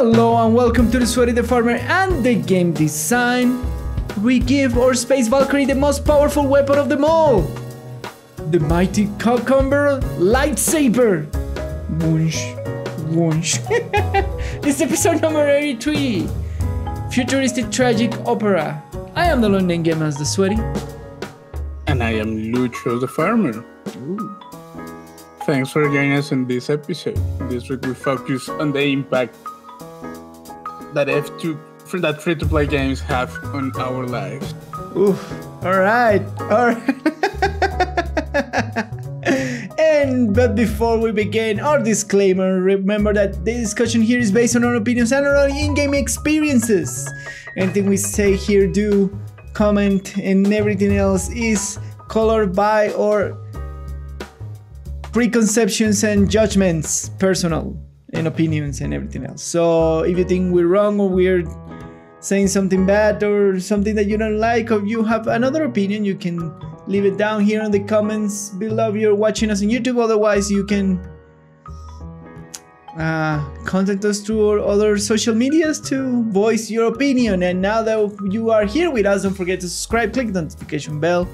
Hello and welcome to the Sweaty the Farmer and the Game Design. We give our Space Valkyrie the most powerful weapon of them all. The mighty cucumber lightsaber. Whoosh, whoosh. This is episode number 83. Futuristic tragic opera. I am the lone name game as the Sweaty. And I am Lucho the farmer. Ooh. Thanks for joining us in this episode. This week we focus on the impact that free-to-play games have on our lives. Oof. All right. But before we begin, our disclaimer, remember that the discussion here is based on our opinions and our own in-game experiences. Anything we say here, do, comment, and everything else is colored by our preconceptions and judgments, personal, and opinions and everything else. So if you think we're wrong or we're saying something bad or something that you don't like, or you have another opinion, you can leave it down here in the comments below if you're watching us on YouTube. Otherwise, you can contact us through our other social medias to voice your opinion. And now that you are here with us, don't forget to subscribe, click the notification bell,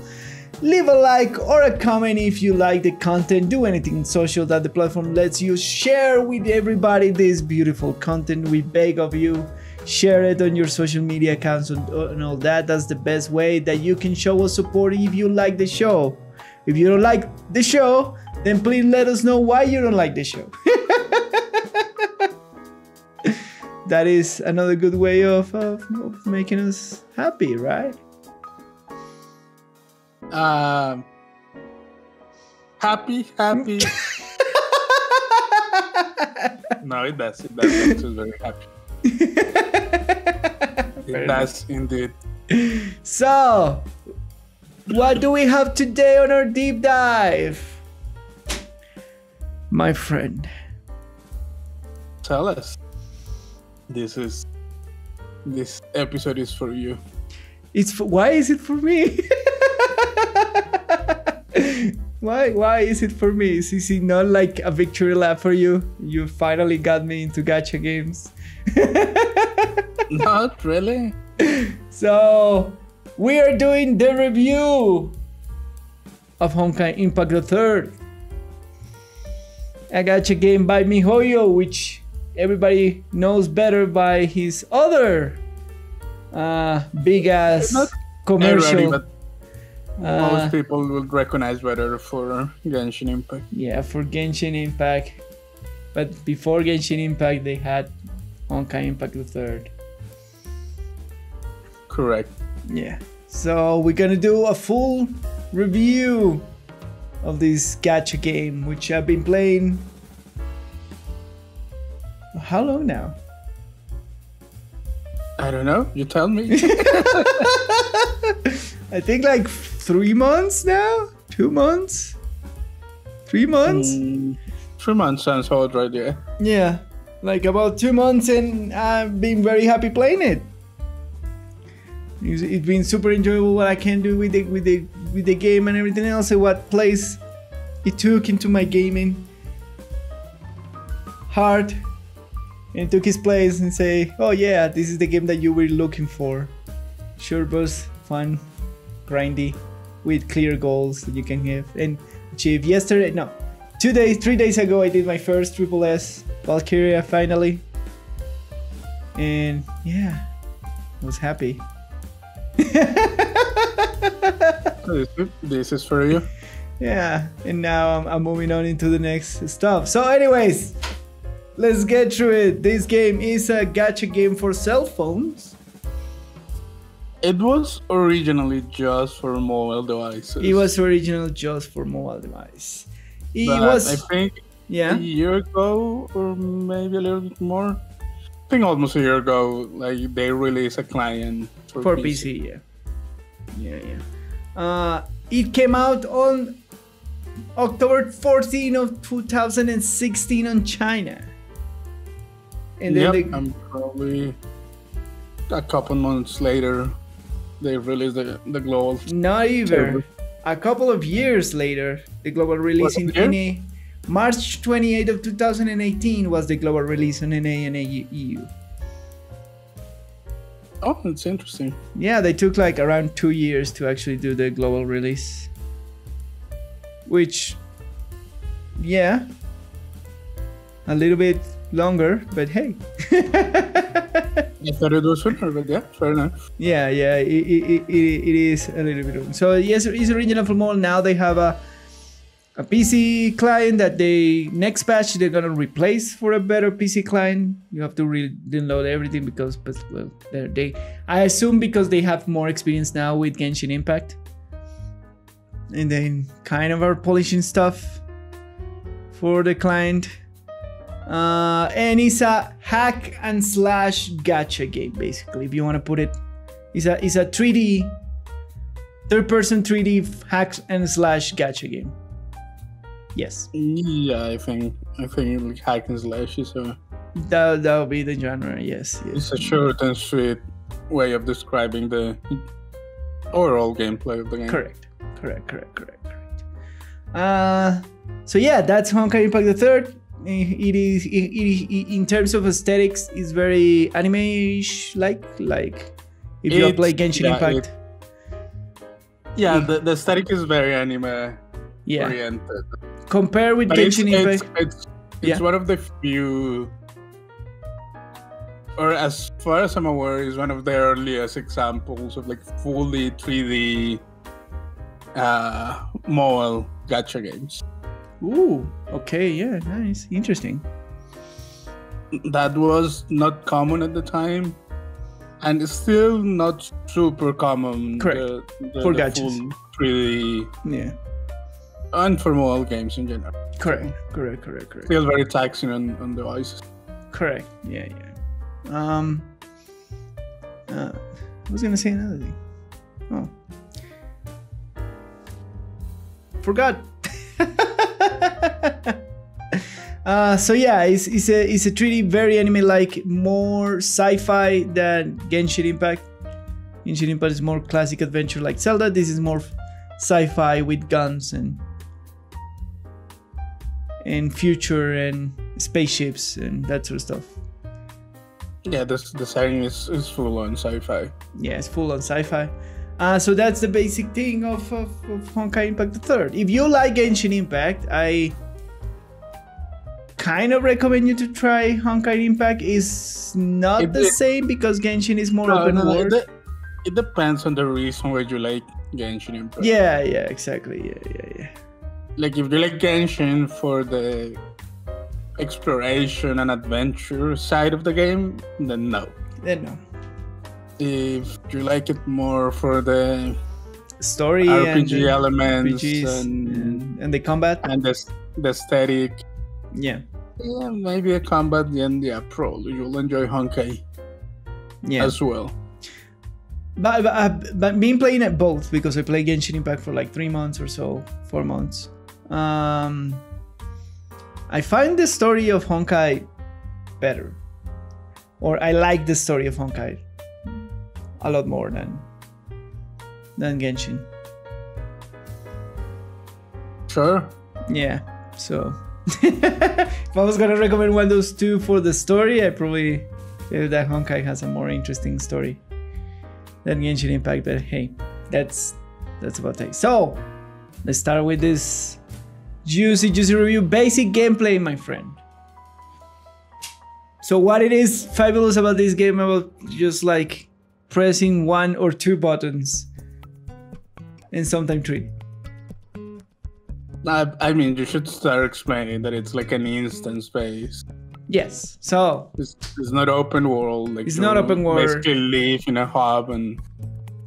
leave a like or a comment if you like the content. Do anything social that the platform lets you. Share with everybody this beautiful content. We beg of you. Share it on your social media accounts and all that. That's the best way that you can show us support if you like the show. If you don't like the show, then please let us know why you don't like the show. That is another good way of making us happy, right? Happy. No, it does. It makes us very happy. It does indeed. So, what do we have today on our deep dive? My friend, tell us. This episode is for you. Why is it for me? Why is it for me? Is it not like a victory lap for you? You finally got me into gacha games. Not really. So, we are doing the review of Honkai Impact the Third, a gacha game by Mihoyo, which everybody knows better by his other big ass commercial. But most people will recognize better for Genshin Impact. Yeah, for Genshin Impact. But before Genshin Impact, they had Honkai Impact the Third. Correct. Yeah. So we're gonna do a full review of this gacha game, which I've been playing. How long now? I don't know. You tell me. I think like 3 months now? 2 months? 3 months? 3 months sounds about right, yeah. Yeah, like about 2 months, and I've been very happy playing it. It's been super enjoyable what I can do with the game and everything else, and what place it took into my gaming heart, and took his place and say, oh yeah, this is the game that you were looking for. Short burst, fun, grindy, with clear goals that you can have and achieve. 3 days ago I did my first triple S Valkyria finally, and yeah, I was happy. This is for you. Yeah, and now I'm moving on into the next stuff. So anyways, let's get through it. This game is a gacha game for cell phones. It was originally just for mobile devices. It was original just for mobile device. I think a year ago, or maybe a little bit more. I think almost a year ago, like they released a client for PC. Yeah. It came out on October 14 of 2016 on China. And then and probably a couple months later, they released the global. Not even. A couple of years later, the global release in March 28th of 2018 was the global release on NA and EU. Oh, that's interesting. Yeah, they took like around 2 years to actually do the global release. Which, yeah, a little bit longer, but hey. I thought it was sooner, but yeah, fair enough. Yeah, it is a little bit long. So yes, it's original for mobile. Now they have a PC client that next patch they're gonna replace for a better PC client. You have to download everything because, but well, I assume because they have more experience now with Genshin Impact, and then kind of are polishing stuff for the client. And it's a hack and slash gacha game, basically. If you want to put it, it's a 3D, third-person 3D hack and slash gacha game. Yes. Yeah, I think like hack and slash is that would be the genre. Yes. It's a short and sweet way of describing the overall gameplay of the game. Correct. So yeah, that's Honkai Impact the Third. It is in terms of aesthetics, is very anime-ish, like if you play Genshin Impact. The aesthetic is very anime oriented. Compare with Genshin Impact. It's one of the few, or as far as I'm aware, is one of the earliest examples of like fully 3D mobile gacha games. Ooh, okay, yeah, nice, interesting. That was not common at the time, and it's still not super common. Correct. The for gachas. Full 3D. Yeah. And for mobile games in general. Correct. Still very taxing on devices. Correct. Yeah. I was gonna say another thing. Oh. Forgot. So yeah, it's a 3D, very anime-like, more sci-fi than Genshin Impact. Genshin Impact is more classic adventure like Zelda. This is more sci-fi with guns and future and spaceships and that sort of stuff. Yeah, the setting is full on sci-fi. Yeah, it's full on sci-fi. So that's the basic thing of Honkai Impact the Third. If you like Genshin Impact, I kind of recommend you to try Honkai Impact. It's not the same because Genshin is more open world. It depends on the reason why you like Genshin Impact. Yeah, exactly. Yeah. Like if you like Genshin for the exploration and adventure side of the game, then no. If you like it more for the story RPG and elements and the combat and the aesthetic, yeah, maybe a combat, then probably you'll enjoy Honkai as well. But been playing it both because I played Genshin Impact for like 3 months or so, 4 months. I find the story of Honkai better, or I like the story of Honkai a lot more than Genshin. Sure. Yeah. So if I was gonna recommend one of those two for the story, I probably feel that Honkai has a more interesting story than Genshin Impact. But hey, that's about it. So let's start with this juicy review. Basic gameplay, my friend. So what it is fabulous about this game, about just like pressing 1 or 2 buttons and sometimes 3. I mean, you should start explaining that it's like an instance based. Yes, so it's not open world. Like it's not open world. Basically live in a hub and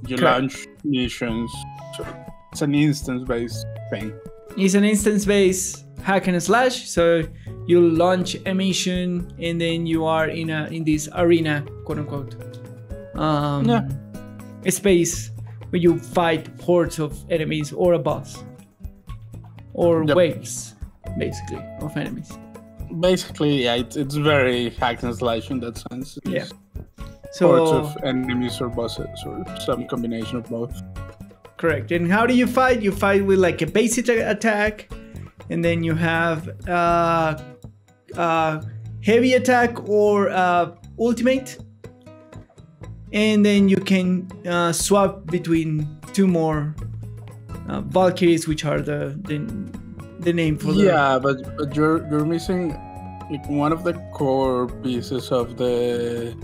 you launch missions. So it's an instance based thing. It's an instance based hack and slash. So you launch a mission and then you are in this arena, quote unquote. A space where you fight hordes of enemies or a boss or waves, basically, of enemies. Basically, yeah, it's very hack and slash in that sense. It's so hordes of enemies or bosses or some combination of both. Correct. And how do you fight? You fight with like a basic attack, and then you have heavy attack or ultimate, and then you can swap between two more Valkyries, which are the name for the... Yeah, but you're missing like one of the core pieces of the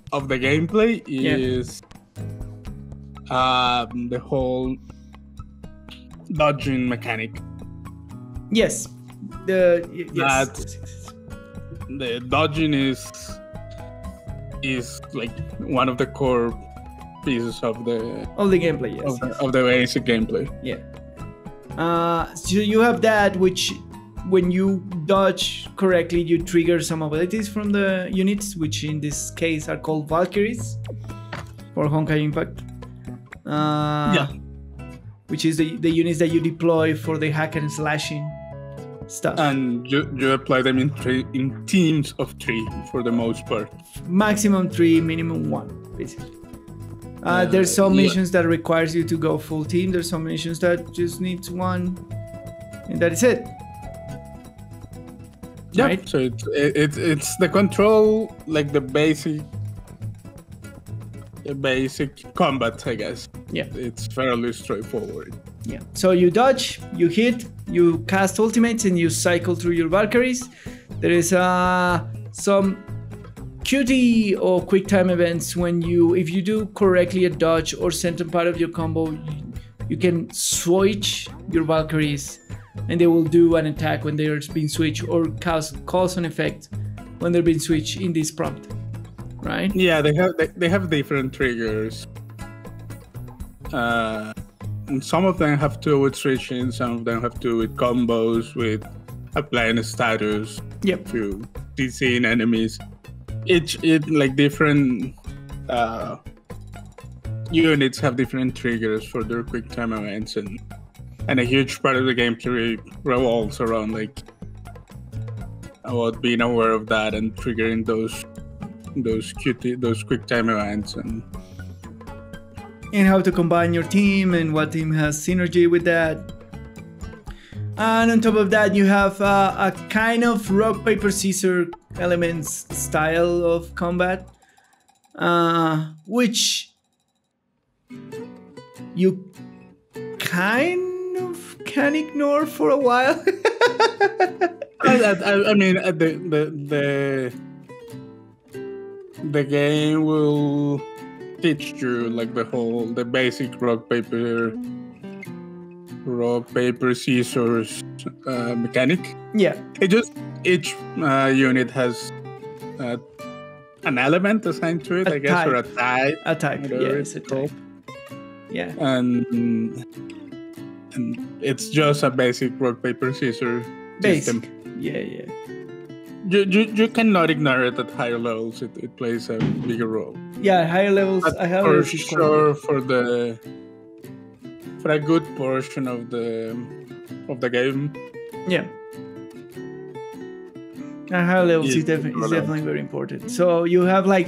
gameplay is the whole dodging mechanic. Yes. The dodging is like one of the core pieces of the gameplay, yes. Of the basic gameplay. Yeah. So you have that, which when you dodge correctly, you trigger some abilities from the units, which in this case are called Valkyries for Honkai Impact. Which is the units that you deploy for the hack and slashing stuff. And you apply them in teams of 3 for the most part. Maximum 3, minimum 1, basically. There's some missions that requires you to go full team. There's some missions that just needs 1, and that is it. Yeah. Right? So it's the control, like the basic combat, I guess. Yeah. It's fairly straightforward. Yeah. So you dodge, you hit, you cast ultimates, and you cycle through your Valkyries. There is some QTE or quick time events when if you do correctly a dodge or second part of your combo, you can switch your Valkyries and they will do an attack when they are being switched, or cause an effect when they're being switched in this prompt, right? Yeah, they have different triggers. And some of them have to do with switching, some of them have to do with combos, with applying a status to DCing enemies. Each like different units have different triggers for their quick time events, and a huge part of the gameplay revolves around about being aware of that and triggering those quick time events and how to combine your team and what team has synergy with that. And on top of that, you have a kind of rock paper scissors elements style of combat, which you kind of can ignore for a while. I mean, the game will teach you like the basic rock paper scissors mechanic. Yeah. Each unit has an element assigned to it, I guess, or a type. A type, yes, a type. Yeah. And it's just a basic rock paper scissors system. Yeah. You cannot ignore it at higher levels. It plays a bigger role. Yeah, higher levels. But for sure, for a good portion of the game. Yeah. At higher levels is definitely very important. So you have like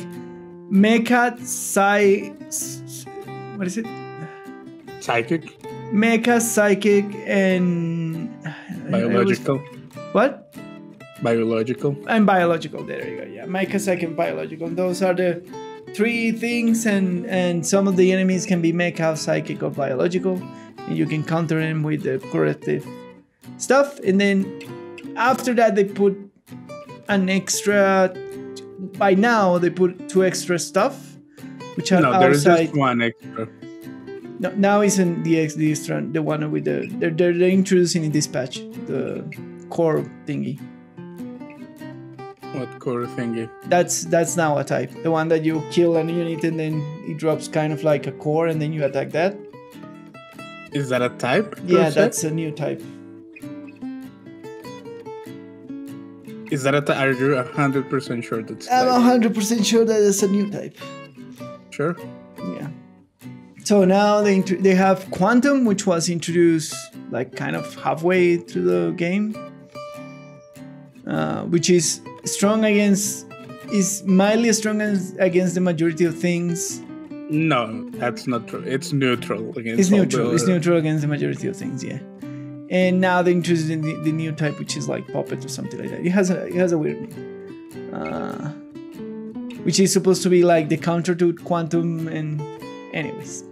mecha, what is it? Psychic. Mecha, psychic, and biological. What? Biological. And biological. There you go. Yeah, mecha, psychic, and biological. Those are the 3 things, and some of the enemies can be mecha, psychic, or biological, and you can counter them with the corrective stuff. And then after that, they put an extra. By now, they put 2 extra stuff, which are outside. There's just 1 extra. No, now it's in the one with they're introducing in dispatch the core thingy. What core thingy? That's now a type. The one that you kill an unit and then it drops kind of like a core and then you attack that. Is that a type? Yeah, that's a new type. Is that are you 100% sure that's I'm 100% sure that it's a new type. Sure. Yeah. So now they have Quantum, which was introduced like kind of halfway through the game, which is mildly strong against the majority of things. No, that's not true. It's neutral against. It's neutral. It's neutral against the majority of things. Yeah. And now they introduced the new type, which is like Puppet or something like that. It has a weird name, which is supposed to be like the counter to Quantum. And anyways,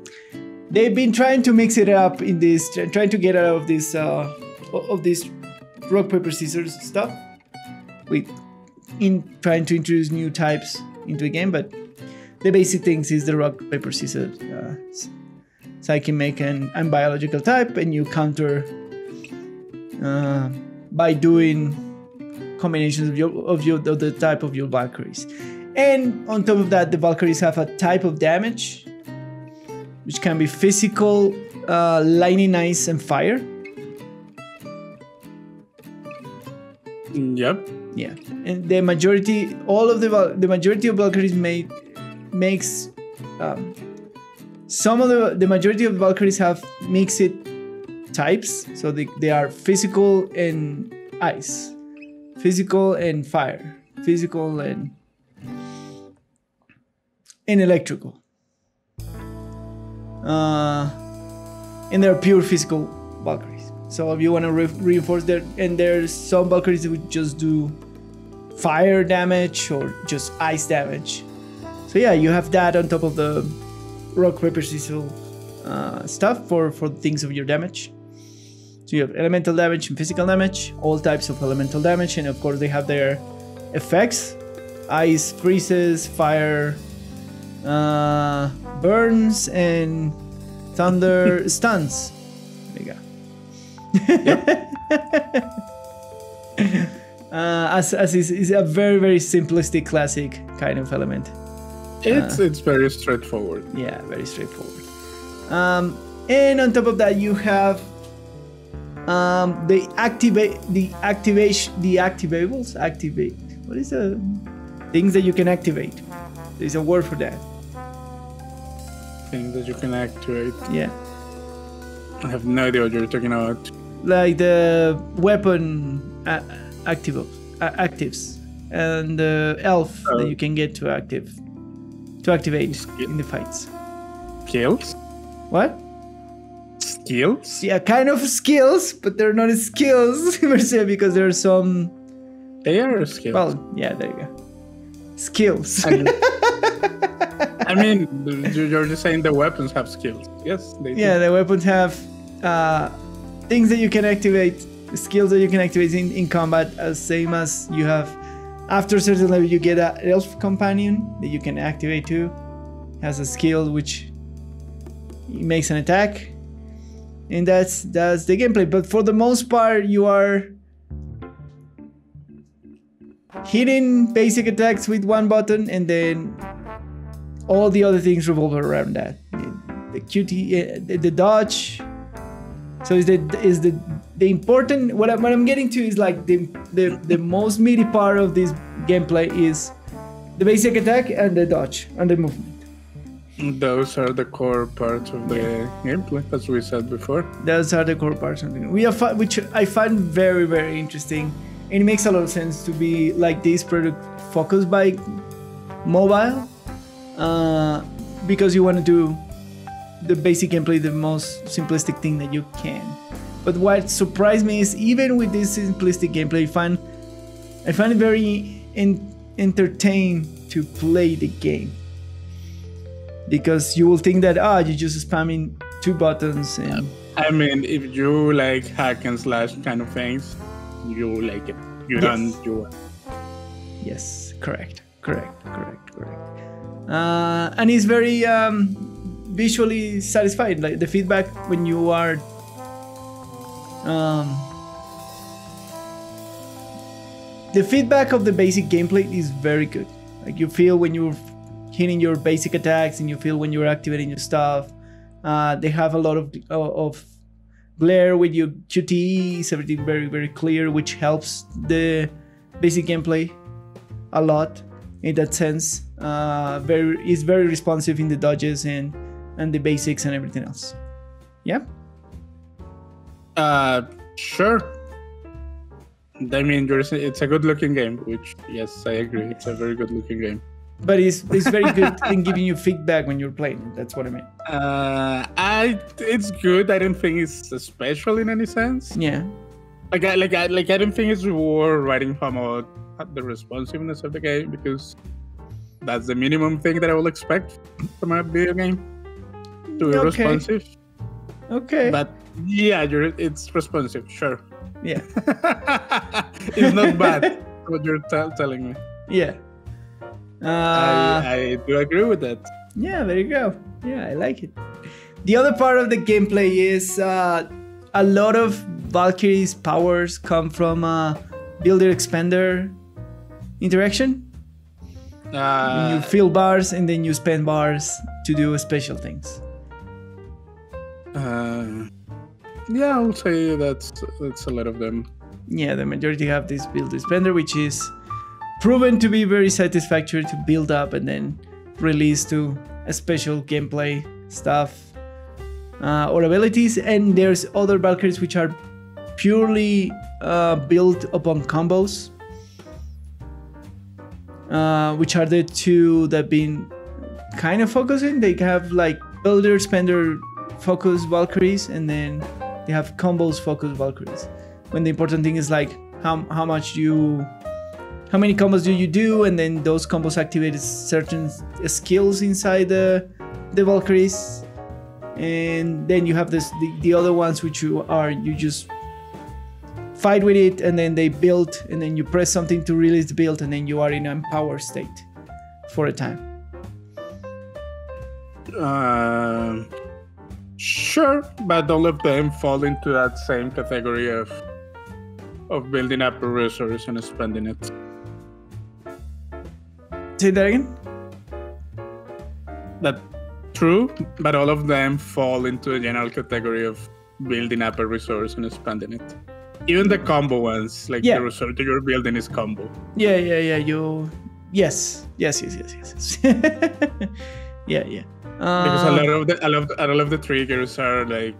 they've been trying to mix it up in this, trying to get out of this rock paper scissors stuff, in trying to introduce new types into the game. But the basic things is the rock paper scissors. So I can make an biological type, and you counter by doing combinations of the type of your Valkyries. And on top of that, the Valkyries have a type of damage, which can be physical, lightning, ice, and fire. Yep. Yeah, and the majority of Valkyries makes some of the majority of Valkyries have mixed types, so they are physical and ice, physical and fire, physical and electrical, and they're pure physical Valkyries. So if you want to reinforce that, and there's some Valkyries that would just do fire damage or just ice damage. So yeah, you have that on top of the rock paper scissors stuff for things of your damage. So you have elemental damage and physical damage, all types of elemental damage, and of course they have their effects: ice freezes, fire burns, and thunder stuns. There you go. As is a very, very simplistic classic kind of element. It's very straightforward. Yeah, very straightforward. And on top of that, you have what is the things that you can activate? There's a word for that. Things that you can activate. Yeah. I have no idea what you're talking about. Like the weapon actives and the elf that you can get to activate in the fights. Skills? What? Skills? Yeah, kind of skills, but they're not skills per se, because there are some. They are skills. Well, yeah, there you go. Skills. I mean, you're just saying the weapons have skills. Yes, they do. Yeah, the weapons have things that you can activate, skills that you can activate in combat, as same as you have. After a certain level, you get an elf companion that you can activate too. Has a skill which makes an attack, and that's the gameplay. But for the most part, you are hitting basic attacks with one button, and then all the other things revolve around that. The QT, the dodge. So is the important, what I'm getting to is like the most meaty part of this gameplay is the basic attack and the dodge and the movement. Those are the core parts of the gameplay, as we said before. Those are the core parts of the game. Which I find very, very interesting. And it makes a lot of sense to be like this product focused by mobile, because you want to do the basic gameplay, the most simplistic thing that you can. But what surprised me is even with this simplistic gameplay, I find it very entertaining to play the game, because you will think that you're just spamming two buttons. And I mean, if you like hack and slash kind of things, you like it. You don't. Yes, correct. And it's very visually satisfying. Like the feedback when you are the feedback of the basic gameplay is very good. Like you feel when you're hitting your basic attacks, and you feel when you're activating your stuff. They have a lot of glare with your QTEs, everything very, very clear, which helps the basic gameplay a lot in that sense. Is very responsive in the dodges and the basics and everything else. Yeah. Sure. I mean, it's a good looking game, which, yes, I agree. It's a very good looking game. But it's very good in giving you feedback when you're playing. That's what I mean. It's good. I don't think it's special in any sense. Yeah. I don't think it's worth writing home about the responsiveness of the game, because that's the minimum thing that I will expect from a video game. To be responsive. Okay. But yeah, it's responsive, sure. Yeah. It's not bad, what you're telling me. Yeah. I do agree with that. Yeah, there you go. Yeah, I like it. The other part of the gameplay is a lot of Valkyrie's powers come from builder expander interaction. You fill bars and then you spend bars to do special things. Yeah, I would say that's a lot of them. Yeah, the majority have this build expander, which is proven to be very satisfactory to build up and then release to a special gameplay stuff or abilities. And there's other Valkyries which are purely built upon combos, which are the two that have been kind of focusing. They have like builder spender focused Valkyries, and then they have combos focused Valkyries. When the important thing is like how many combos do you do, and then those combos activate certain skills inside the Valkyries, and then you have the other ones which you just fight with it, and then they build, and then you press something to release the build, and then you are in an empowered state for a time. Sure, but all of them fall into that same category of building up a resource and spending it. Say that again? That's true, but all of them fall into a general category of building up a resource and spending it. Even the combo ones, like the resource that you're building is combo. Yeah. Yes. Yes. Yeah. Because a lot of the triggers are like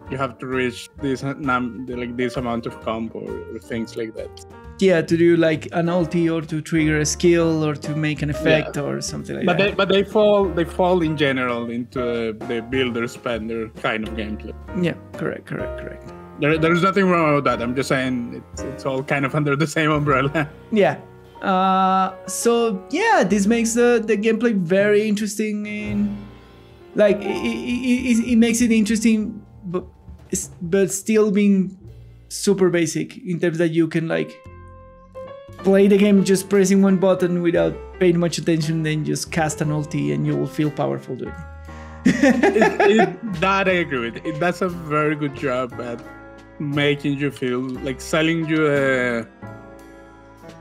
you have to reach this amount of combo or things like that. Yeah, to do like an ulti or to trigger a skill or to make an effect or something like that. But they fall in general into the builder spender kind of gameplay. Yeah, correct. There's nothing wrong with that. I'm just saying it's all kind of under the same umbrella. Yeah. This makes the gameplay very interesting. It makes it interesting, but still being super basic in terms that you can like play the game just pressing one button without paying much attention, then just cast an ulti and you will feel powerful doing it. That I agree with. It does a very good job at making you feel like selling you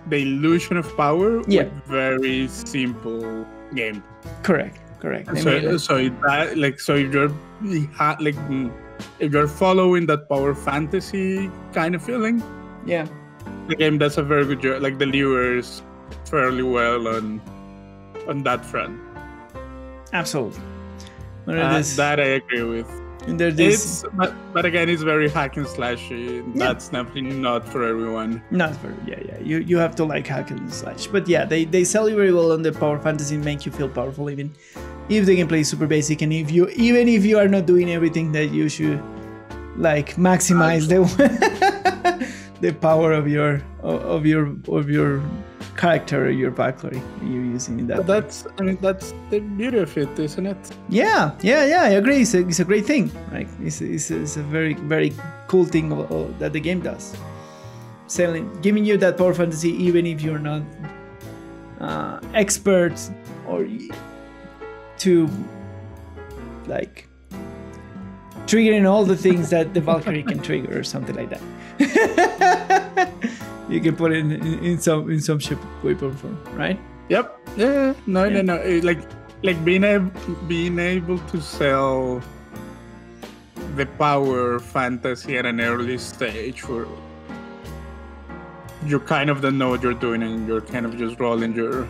the illusion of power with very simple game. Correct. If you're following that power fantasy kind of feeling, the game does a very good job. Like delivers fairly well on that front. Absolutely. That I agree with. And but again, it's very hack and slashy. That's definitely not for everyone. Not for You have to like hack and slash. But yeah, they sell you very well on the power fantasy, make you feel powerful even if the gameplay is super basic, and even if you are not doing everything that you should, like maximize the power of your character or your Valkyrie you're using in that. That's the beauty of it, isn't it? Yeah, I agree. It's a great thing, right? It's a very, very cool thing that the game does. Giving you that power fantasy, even if you're not expert or to like triggering all the things that the Valkyrie can trigger or something like that. You can put it in some shape, way, form, right? Yep. Yeah. No. Like being able to sell the power fantasy at an early stage for you kind of don't know what you're doing and you're kind of just rolling your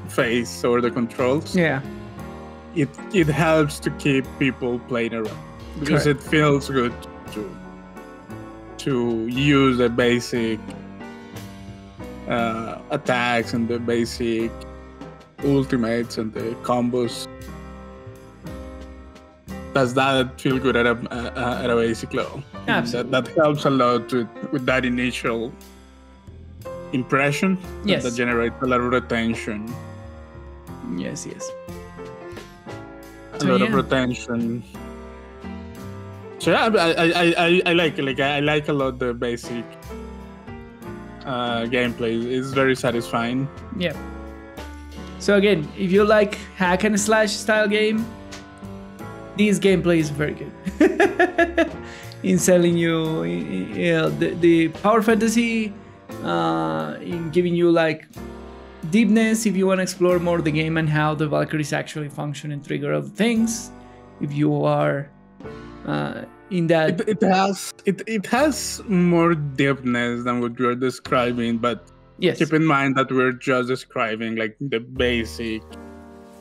face over the controls. Yeah. It helps to keep people playing around because it feels good to use the basic attacks and the basic ultimates and the combos. Does that feel good at a basic level? Absolutely. That helps a lot with that initial impression. Yes. That generates a lot of retention. Yes. A lot of retention. So yeah, I like it. I like a lot the basic gameplay. It's very satisfying. Yeah. So again, if you like hack and slash style game, this gameplay is very good in selling you the power fantasy, in giving you like deepness if you want to explore more the game and how the Valkyries actually function and trigger other things. If you are in that, it has more deepness than what you're describing, but yes, keep in mind that we're just describing like the basic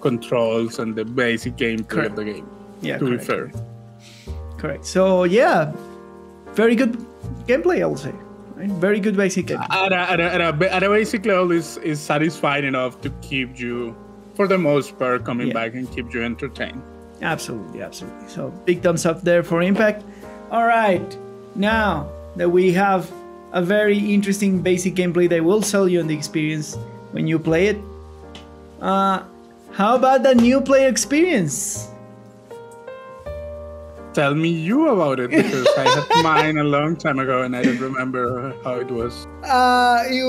controls and the basic gameplay of the game. Yeah, to be fair. Correct. So yeah, very good gameplay, I would say. Right? Very good basic gameplay. At a basic level is satisfying enough to keep you, for the most part, coming back and keep you entertained. Absolutely. So big thumbs up there for Impact. All right, now that we have a very interesting basic gameplay that will sell you on the experience when you play it, how about the new player experience? Tell me you about it, because I had mine a long time ago and I don't remember how it was. It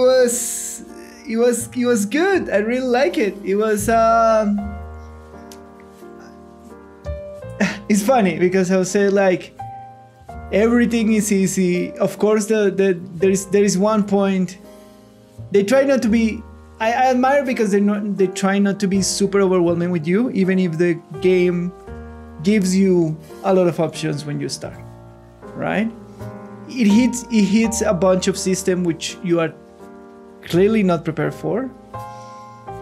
was good. I really like it. It was it's funny because I would say like everything is easy. Of course, there is one point they try not to be. I admire because they try not to be super overwhelming with you, even if the game gives you a lot of options when you start, right? It hits a bunch of system which you are clearly not prepared for,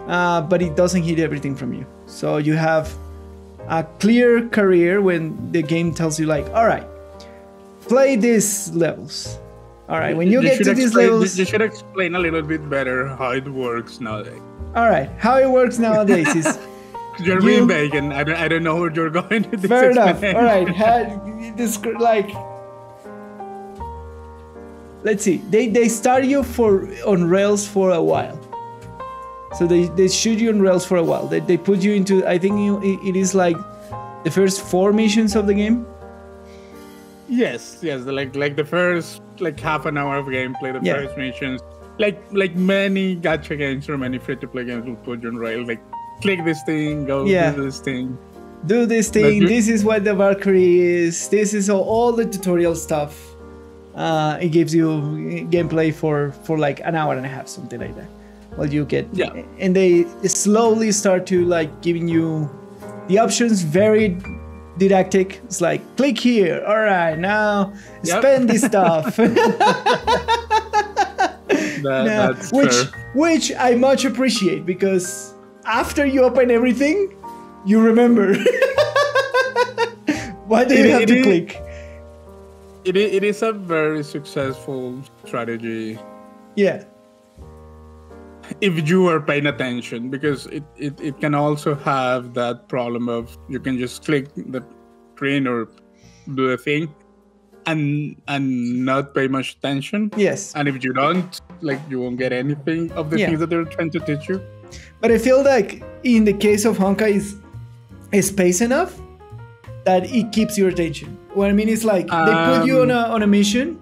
but it doesn't hit everything from you. So you have a clear career when the game tells you like, all right, play these levels. All right, when you get to these levels, you should explain a little bit better how it works nowadays. All right, how it works nowadays is. You're being vague, and I don't know where you're going with this. Fair enough. All right. Let's see. They start you on rails for a while. So they shoot you on rails for a while. They put you into, I think it is like the first 4 missions of the game. Yes. Like the first half an hour of gameplay, the first missions. Like many gacha games or many free-to-play games will put you on rails. Like, click this thing, do this thing. Do this thing, this is what the Valkyrie is, this is all the tutorial stuff. It gives you gameplay for like an hour and a half, something like that. Well, you get, and they slowly start to like giving you the options, very didactic. It's like, click here, all right, now spend this stuff. That's which I much appreciate, because after you open everything, you remember. Why do you have to click? It is a very successful strategy. Yeah. If you are paying attention, because it can also have that problem of you can just click the screen or do the thing and not pay much attention. Yes. And if you don't, like, you won't get anything of the things that they're trying to teach you. But I feel like in the case of Honkai is space enough that it keeps your attention. What I mean is like they put you on a mission,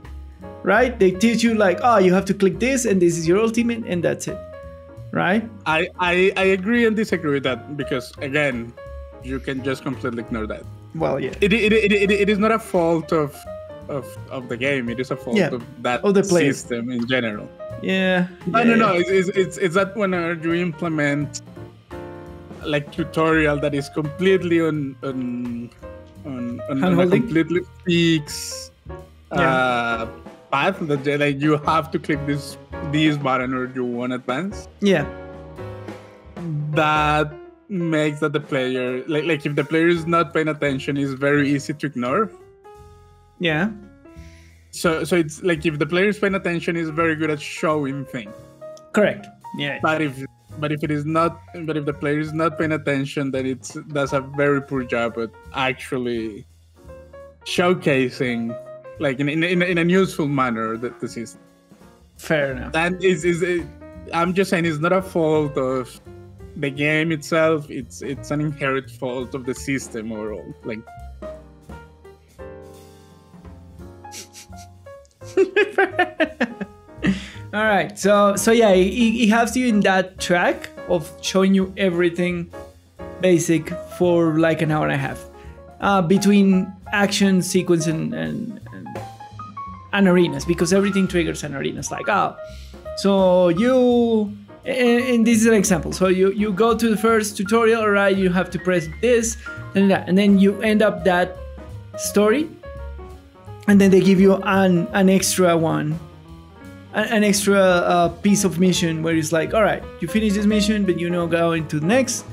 right? They teach you like, oh, you have to click this and this is your ultimate and that's it, right? I agree and disagree with that, because again, you can just completely ignore that. Well, yeah. It is not a fault of the game. It is a fault of that system in general. Yeah. I don't know. It's that when you implement like tutorial that is completely on a completely fixed path that like you have to click this button or you won't advance. Yeah. That makes that the player like if the player is not paying attention, it's very easy to ignore. Yeah. So it's like if the player is paying attention, is very good at showing things. Correct. Yeah. But if But if the player is not paying attention, then it does a very poor job at actually showcasing, like in a useful manner, the system. Fair enough. And I'm just saying, it's not a fault of the game itself. It's an inherent fault of the system overall. Like. All right, so yeah, it has you in that track of showing you everything basic for like an hour and a half, between action sequence and arenas, because everything triggers an arena. It's like, so you, and this is an example. So you go to the first tutorial, all right, you have to press this and that, and then you end up that story, and then they give you an extra one. An extra piece of mission where it's like, all right, you finish this mission, but go into the next.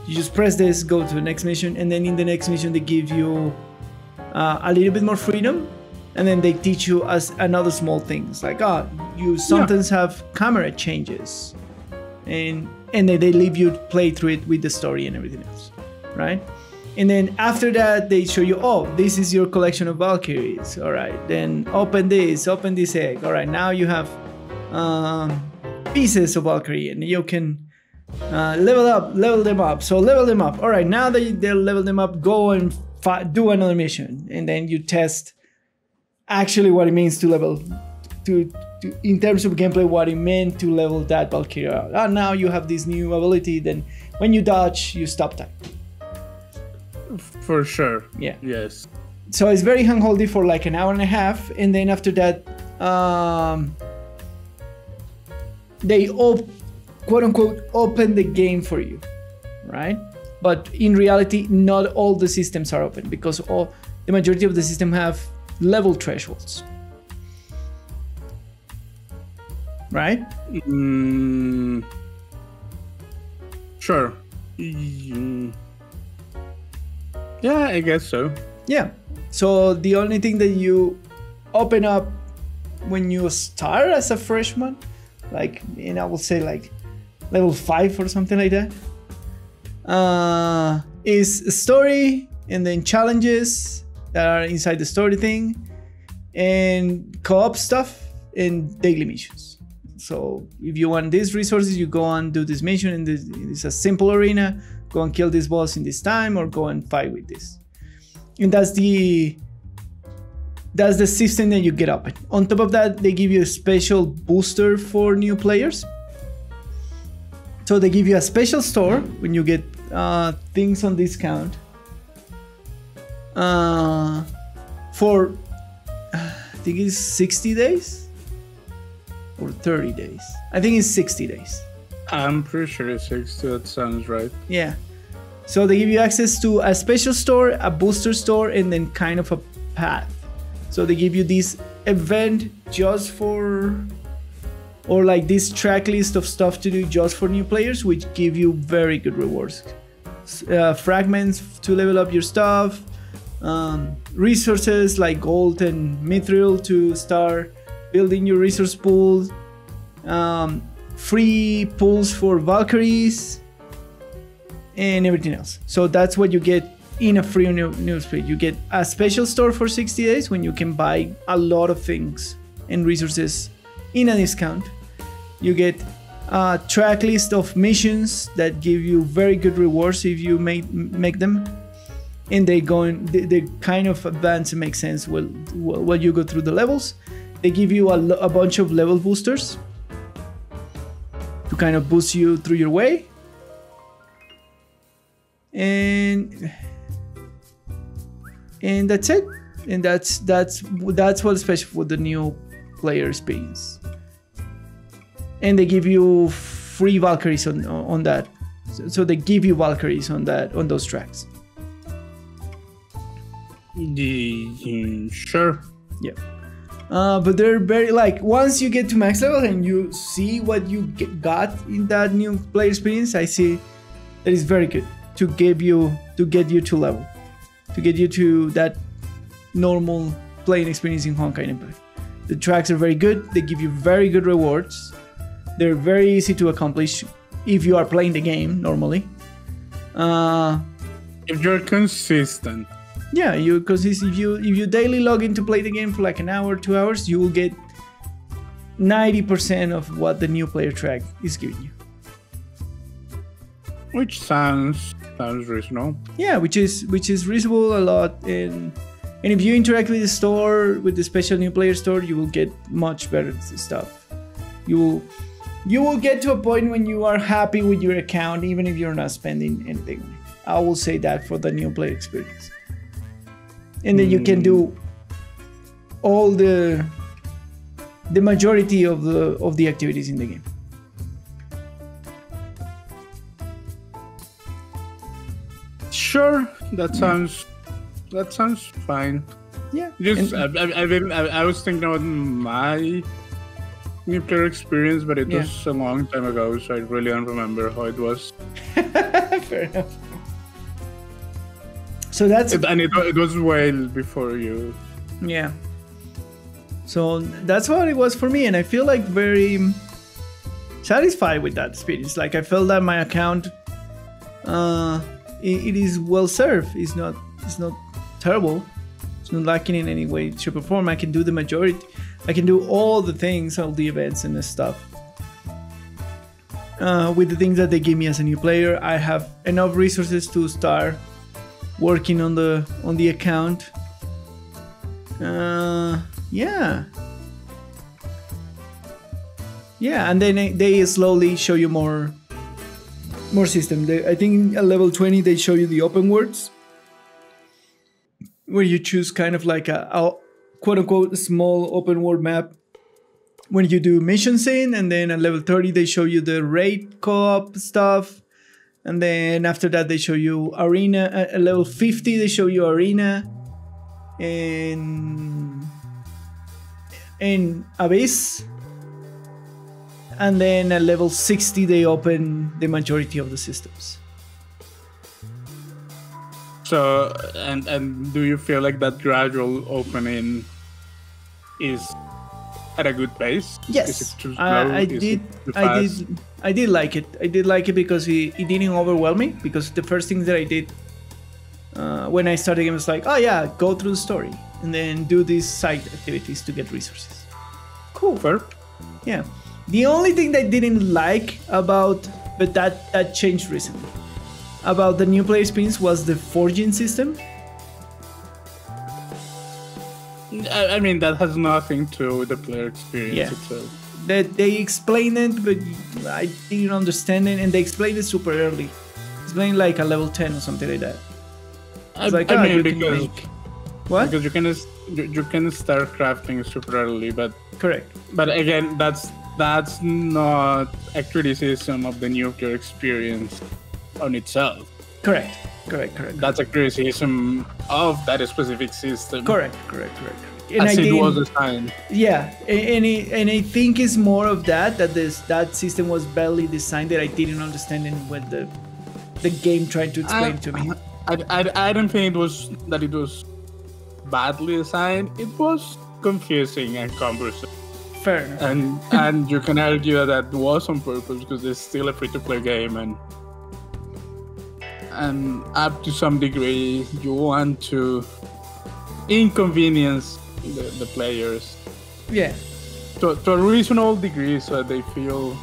You just press this, go to the next mission, and then in the next mission they give you a little bit more freedom, and then they teach you as another small thing. It's like, you sometimes have camera changes, and then they leave you play through it with the story and everything else, right? And then after that, they show you, this is your collection of Valkyries. All right, then open this egg. All right, now you have pieces of Valkyrie, and you can level them up. So level them up. All right, now that they'll level them up, go and do another mission. And then you test actually what it means to level, in terms of gameplay, what it meant to level that Valkyrie out. Now you have this new ability, then when you dodge, you stop time. For sure. Yeah. Yes. So it's very handholdy for like an hour and a half, and then after that, they quote unquote open the game for you, right? But in reality, not all the systems are open, because the majority of the system have level thresholds, right? Sure. Yeah, I guess so. Yeah. So the only thing that you open up when you start as a freshman, like, I will say like level 5 or something like that, is a story, and then challenges that are inside the story thing, and co-op stuff, and daily missions. So if you want these resources, you go and do this mission, and it's a simple arena. Go and kill this boss in this time, or go and fight with this. And that's the system that you get up. On top of that, they give you a special booster for new players. So they give you a special store when you get things on discount for I think it's 60 days or 30 days. I think it's 60 days. I'm pretty sure it's 60. That sounds right. Yeah. So they give you access to a special store, a booster store, and then kind of a path. So they give you this event just for, or like this track list of stuff to do just for new players, which give you very good rewards. Fragments to level up your stuff, resources like gold and mithril to start building your resource pool, free pools for Valkyries, and everything else. So that's what you get in a free newsfeed. You get a special store for 60 days when you can buy a lot of things and resources in a discount. You get a track list of missions that give you very good rewards if you make them, and they kind of advance and make sense while you go through the levels. They give you a bunch of level boosters to kind of boost you through your way. And that's it. And that's what's special for the new player experience. And they give you free Valkyries on that. So they give you Valkyries on those tracks. Sure. Yeah. But they're very, like, once you get to max level and you see what you got in that new player experience, I see that it's very good to get you to level, to get you to that normal playing experience in Honkai Impact. The tracks are very good. They give you very good rewards. They're very easy to accomplish. if you are playing the game normally. If you're consistent. Yeah, because if you daily log in to play the game for like an hour, 2 hours, you will get 90% of what the new player track is giving you. Which sounds reasonable. Yeah, which is reasonable a lot. And if you interact with the store, with the special new player store, you will get much better stuff. You will get to a point when you are happy with your account, even if you're not spending anything. I will say that for the new player experience. And then you can do all the majority of the activities in the game. Sure, that sounds fine. Yeah. I was thinking about my new player experience, but it was a long time ago, so I really don't remember how it was. Fair enough. So it was well before you. Yeah. So that's what it was for me, and I feel like very satisfied with that experience. Like I felt that my account, it is well served. It's not terrible. It's not lacking in any way to perform. I can do the majority. I can do all the things, all the events and the stuff. With the things that they give me as a new player, I have enough resources to start working on the account. Yeah, and then they slowly show you more system. I think at level 20 they show you the open worlds, where you choose kind of like a quote unquote small open world map when you do missions in, and then at level 30 they show you the raid co-op stuff. And then after that, they show you arena. At level 50, they show you arena. And Abyss. And then at level 60, they open the majority of the systems. So, and do you feel like that gradual opening is at a good pace? Yes, is it too slow? I did like it. I did like it because it didn't overwhelm me. Because the first thing that I did when I started the game was like, oh yeah, go through the story and then do these side activities to get resources. Cool. Fair. Yeah. The only thing that I didn't like about, but that changed recently, about the new player experience was the forging system. I mean, that has nothing to do with the player experience itself. That they explained it, but I didn't understand it, and they explained it super early. Explained like a level 10 or something like that. Because you can start crafting super early, but correct. But again, that's not a criticism of the new player experience on itself. Correct. That's a criticism of that specific system. Correct. And as it was designed. Yeah, and I think it's more of that system was badly designed that I didn't understand in what the game tried to explain to me. I don't think it was badly designed. It was confusing and cumbersome. Fair. And you can argue that was on purpose because it's still a free-to-play game, and up to some degree you want to inconvenience the players. Yeah. To a reasonable degree, so they feel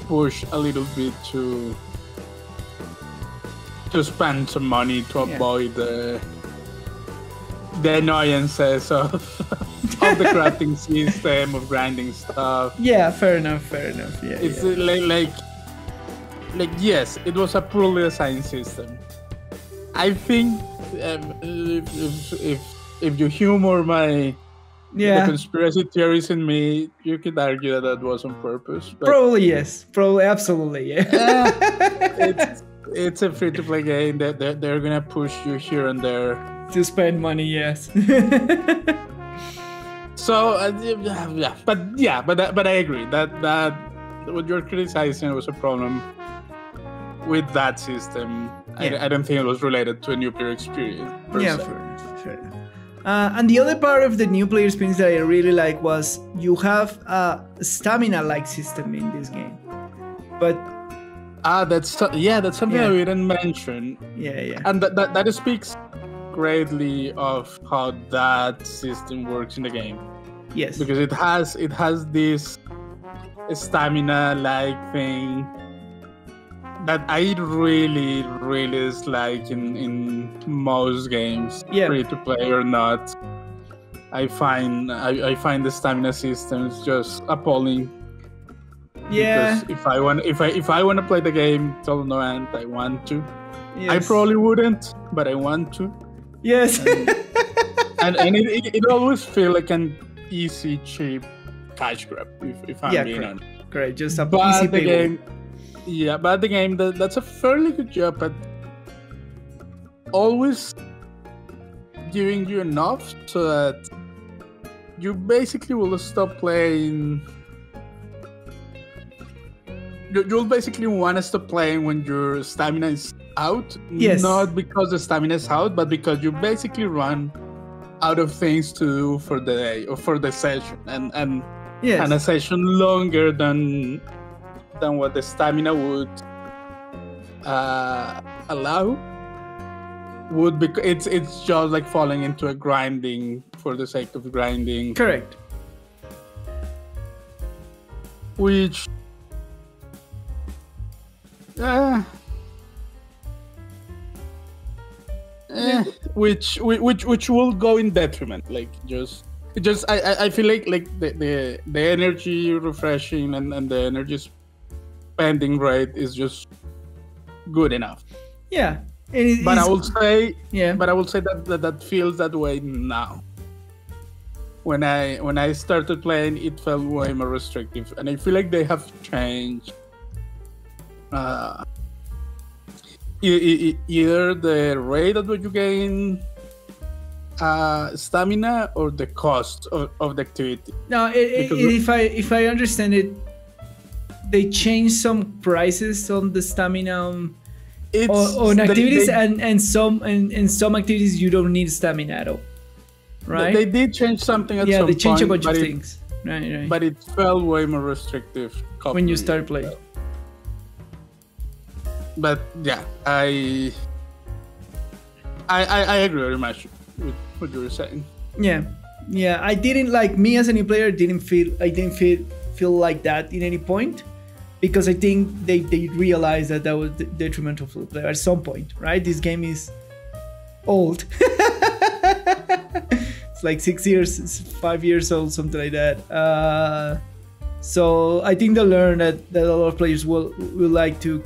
pushed a little bit to spend some money to avoid the annoyances of the crafting system, of grinding stuff. Yeah, fair enough. Yeah. It's like yes, it was a poorly designed system. I think if you humor the conspiracy theories in me, you could argue that was on purpose. But probably yes. Probably absolutely yeah. It's a free-to-play game. They're gonna push you here and there to spend money. Yes. So but I agree that what you're criticizing was a problem with that system. I don't think it was related to a new player experience. Yeah, fair enough. And the other part of the new player experience that I really like was you have a stamina-like system in this game, but That's something I didn't mention. Yeah. And that speaks greatly of how that system works in the game. Yes. Because it has this stamina-like thing that I really dislike in most games, free to play or not. I find the stamina systems just appalling. Yeah. Because if I want to play the game till no end, I want to. Yes. I probably wouldn't, but I want to. Yes. and it always feels like an easy, cheap cash grab. If I'm being honest. Correct. Just a easy game. Yeah, but the game that's a fairly good job at always giving you enough so that you basically will stop playing. You'll basically want to stop playing when your stamina is out. Yes. Not because the stamina is out, but because you basically run out of things to do for the day or for the session, and a session longer than what the stamina would allow would be. It's just like falling into a grinding for the sake of grinding. Correct. Which which will go in detriment. Like I feel like the energy refreshing and the energy spending rate is just good enough. Yeah. But I will say that feels that way now. When I started playing, it felt way more restrictive, and I feel like they have changed either the rate at which you gain stamina or the cost of the activity. Now, if I understand it, they changed some prices on the stamina on activities, and some activities you don't need stamina at all. Right? They did change something at some point. Yeah, they changed a bunch of things. Right. But it felt way more restrictive when you start playing. But yeah, I agree very much with what you were saying. Yeah. I didn't, like, me as a new player, I didn't feel like that in any point, because I think they realized that was detrimental for the player at some point. Right? This game is old. It's like 6 years, it's 5 years old, something like that. So I think they learned that a lot of players will like to.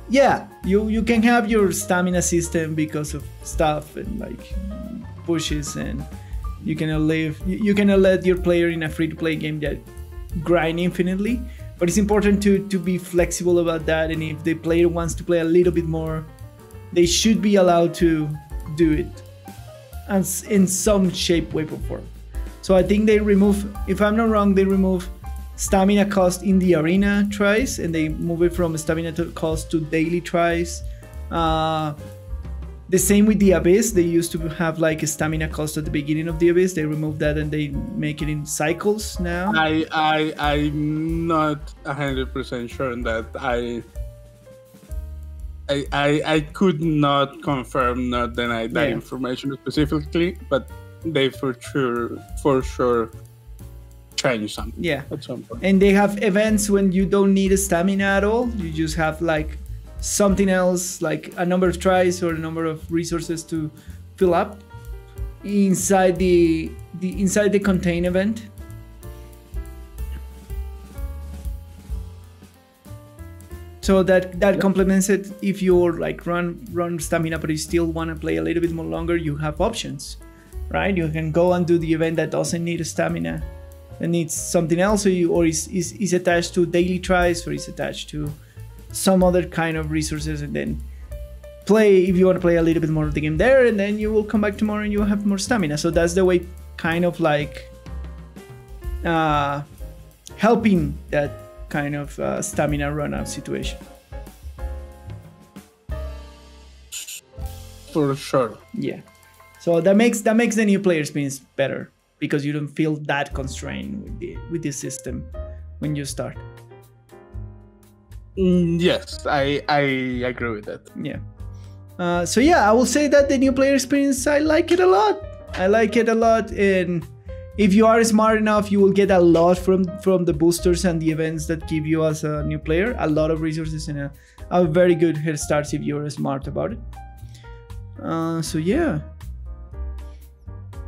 Yeah, you can have your stamina system because of stuff and like pushes, and you cannot let your player in a free-to-play game that grind infinitely. But it's important to be flexible about that, and if the player wants to play a little bit more, they should be allowed to do it, and in some shape, way, or form. So I think they remove, if I'm not wrong, they remove stamina cost in the arena tries, and they move it from stamina cost to daily tries. The same with the Abyss. They used to have like a stamina cost at the beginning of the Abyss. They removed that and they make it in cycles now. I'm not 100% sure on that. I could not confirm, not deny that information specifically, but they for sure change something at some point. And they have events when you don't need a stamina at all. You just have like something else, like a number of tries or a number of resources to fill up inside the contain event. So that complements it. If you're like run stamina, but you still want to play a little bit more longer, you have options, right? You can go and do the event that doesn't need a stamina and needs something else, or is attached to daily tries, or is attached to some other kind of resources, and then play if you want to play a little bit more of the game there, and then you will come back tomorrow and you will have more stamina. So that's the way, kind of like helping that kind of stamina run out situation. For sure. Yeah. So that makes the new player experience better, because you don't feel that constrained with the system when you start. Yes, I agree with that. Yeah. So yeah, I will say that the new player experience, I like it a lot. And if you are smart enough, you will get a lot from the boosters and the events that give you as a new player. A lot of resources and a very good head start if you're smart about it. So yeah.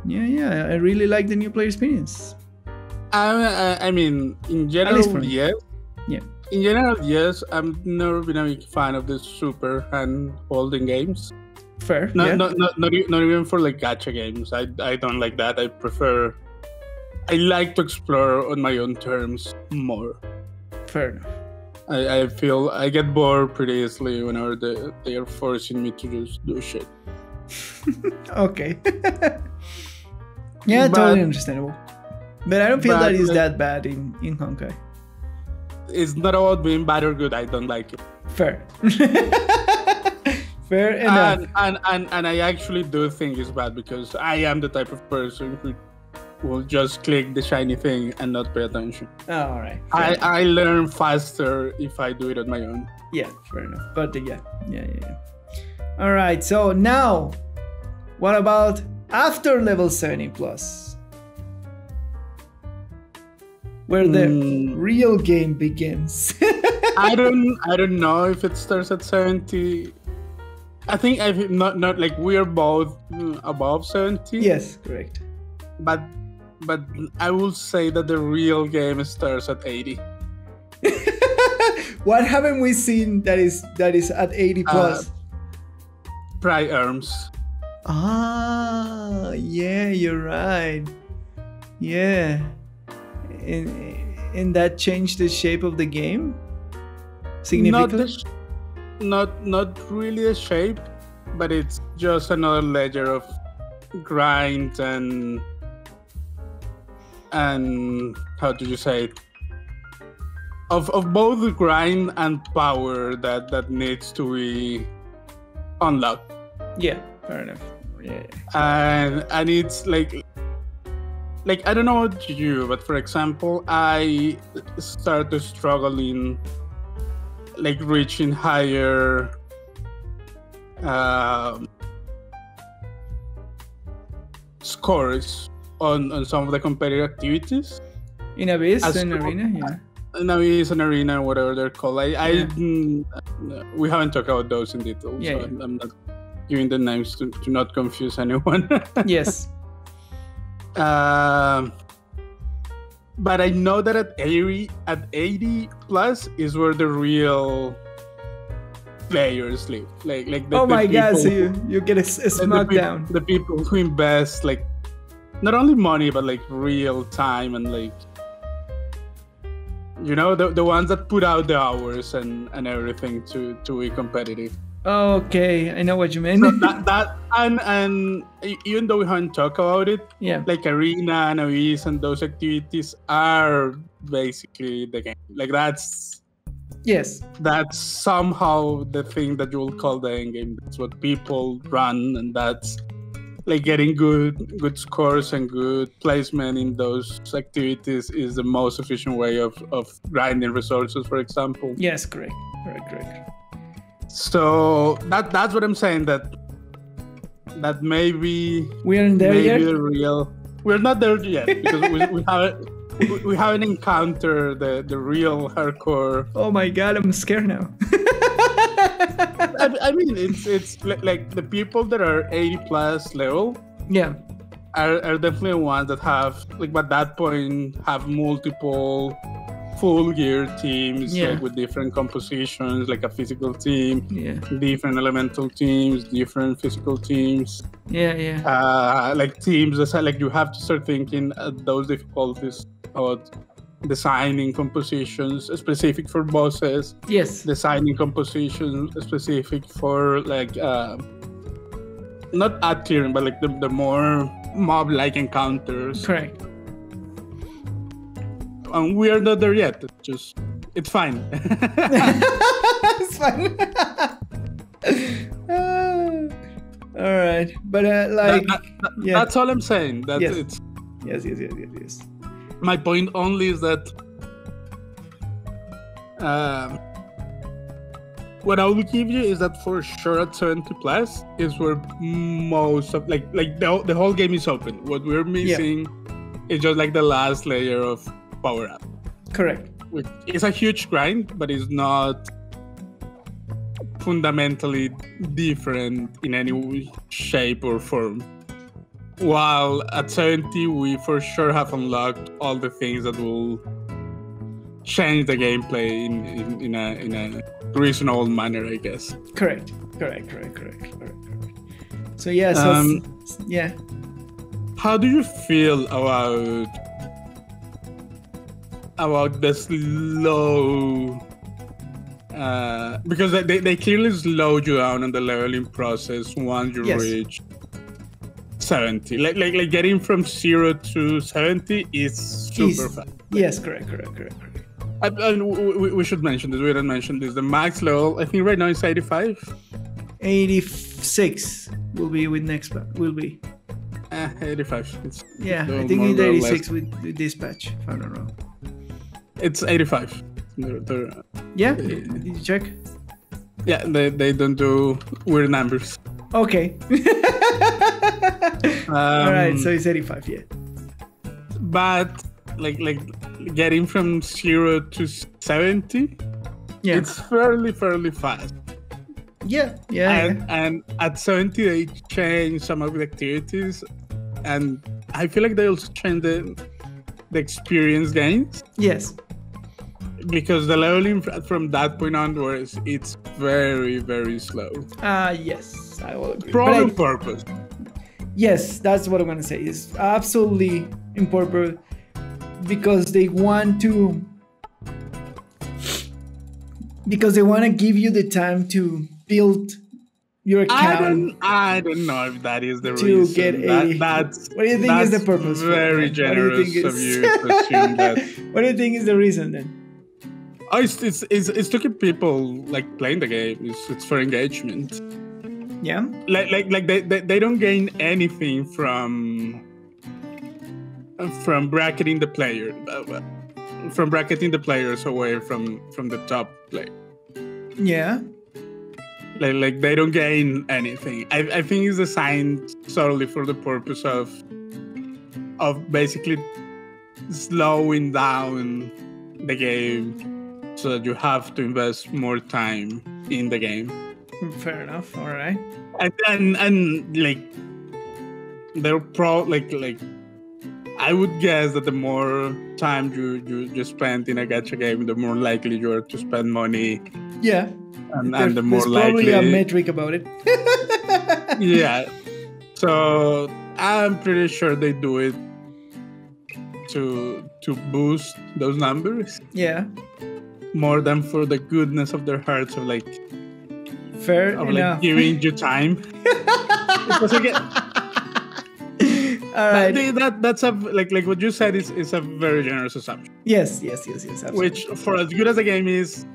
I really like the new player experience. I mean, in general, yes. Yeah. In general, yes. I've never been a big fan of the super hand-holding games. Fair. Not even for like gacha games. I don't like that. I like to explore on my own terms more. Fair enough. I feel I get bored pretty easily whenever they are forcing me to just do shit. Okay. Yeah, totally understandable. But I don't feel that it's that bad in Honkai. It's not about being bad or good. I don't like it. Fair. Fair enough. And I actually do think it's bad because I am the type of person who will just click the shiny thing and not pay attention. Oh, all right. I learn faster if I do it on my own. Yeah, fair enough. But yeah. All right. So now, what about after level 70 plus? Where the real game begins. I don't know if it starts at 70. I think not like we are both above 70. Yes, correct. But I will say that the real game starts at 80. What haven't we seen that is at 80 plus? Pry arms. Ah, yeah, you're right. Yeah. And that changed the shape of the game significantly? Not really the shape, but it's just another ledger of grind and how do you say it? Of both the grind and power that needs to be unlocked. Yeah, fair enough. Yeah. And it's like I don't know about you, but for example, I started struggling like reaching higher scores on some of the competitive activities. In Abyss and Arena, yeah. In Abyss and Arena, whatever they're called. We haven't talked about those in detail, I'm not giving the names to not confuse anyone. Yes. But I know that at 80 plus is where the real players live. Like oh my god! So you get a smackdown. The people who invest like not only money but like real time and like the ones that put out the hours and everything to be competitive. Okay, I know what you mean. So that and even though we haven't talked about it, like Arena and Abyss and those activities are basically the game. Like that's somehow the thing that you will call the end game. That's what people run, and that's like getting good scores and good placement in those activities is the most efficient way of grinding resources, for example. Yes, correct. So that's what I'm saying, that maybe we aren't there yet. We're not there yet because we haven't encountered the real hardcore. Oh my god, I'm scared now. I mean, it's like the people that are 80 plus level. Yeah. Are definitely ones that have like at that point have multiple full gear teams, like with different compositions, like a physical team, different elemental teams, different physical teams. Like teams that like you have to start thinking at those difficulties about designing compositions specific for bosses. Yes. Designing compositions specific for like not ad clearing, but like the more mob-like encounters. Correct. And we are not there yet. It's fine. It's fine. All right, but that's all I'm saying. That yes. Yes. My point only is that what I will give you is that for sure at 70 plus is where most of like the whole game is open. What we're missing is just like the last layer of power up. Correct. Which is a huge grind, but it's not fundamentally different in any shape or form. While at 70, we for sure have unlocked all the things that will change the gameplay in a reasonable manner, I guess. Correct. So yeah, yeah. How do you feel about the slow? Because they clearly slow you down on the leveling process once you reach 70. Like getting from 0 to 70 is super fast. Yes, correct. We should mention this. We didn't mention this. The max level, I think right now it's 85. 86 will be with next patch. Will be. 85. I think it's 86 with this patch, if I'm not wrong. It's 85. Yeah? Did you check? Yeah, they don't do weird numbers. Okay. Alright, so it's 85, yeah. But like getting from 0 to 70, it's fairly fast. Yeah. And at 70 they change some of the activities, and I feel like they also change the experience gains. Yes. Because the leveling from that point onwards, it's very, very slow. Yes, I will agree. On purpose. Yes, that's what I'm going to say. It's absolutely in purpose because they want to give you the time to build your account. I don't know if that is the reason. To get 80. What do you think is the purpose? Very generous of you to assume that. What do you think is the reason then? Oh, it's to keep people like playing the game. It's for engagement. Yeah. Like they don't gain anything from bracketing the player, from bracketing the players away from the top player. Yeah. Like they don't gain anything. I think it's designed solely for the purpose of basically slowing down the game so that you have to invest more time in the game. Fair enough. All right. And like they're like I would guess that the more time you spend in a gacha game, the more likely you are to spend money. Yeah. And the more there's likely. There's probably a metric about it. Yeah. So I'm pretty sure they do it to boost those numbers. Yeah. More than for the goodness of their hearts of like. Fair enough. Like giving you time. Because again. All right. That's a like what you said is a very generous assumption. Yes. Absolutely. Which, for as good as the game is,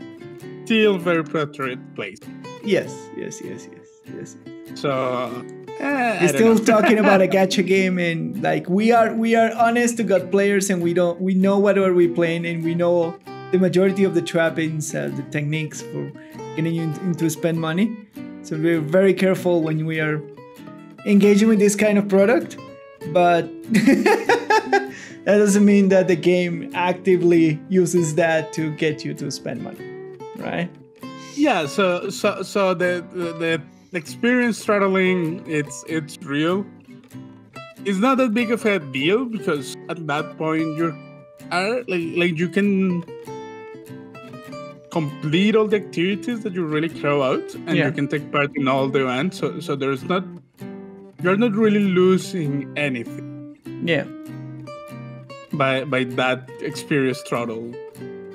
still very predatory place. Yes. So we're still talking about a gacha game, and like we are honest to God players, and we know what are we playing, and we know the majority of the trappings, the techniques for getting you into spend money. So we're very careful when we are engaging with this kind of product, but that doesn't mean that the game actively uses that to get you to spend money, right? Yeah. So the experience throttling, it's real. It's not that big of a deal because at that point you can complete all the activities that you really throw out, and you can take part in all the events. So you're not really losing anything. Yeah. By that experience throttle,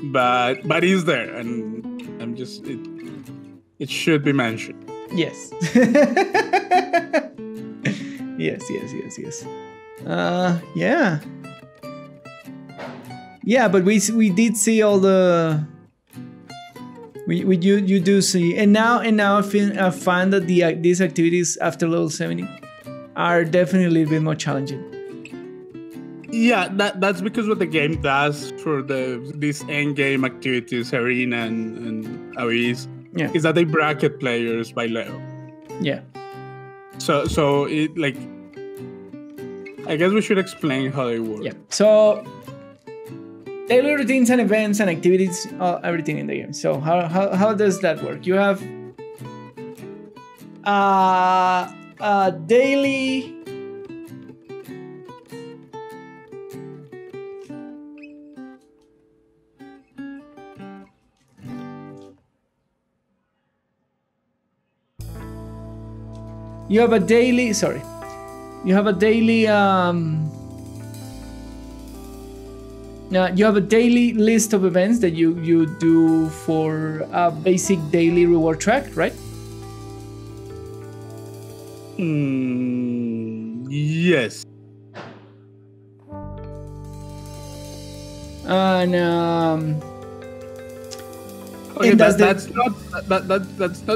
but it's there, and I'm just it should be mentioned. Yes. Yes. Yeah, but we did see all the. You do see, and now I find that these activities after level 70 are definitely a little bit more challenging. Yeah, that's because what the game does for these end game activities, Arena and Abyss, is that they bracket players by level. Yeah. So it like, I guess we should explain how they work. Yeah. So daily routines and events and activities, everything in the game. So how does that work? You have daily. You have a daily. Sorry. You have a daily. You have a daily list of events that you do for a basic daily reward track, right? Yes. And okay, that's not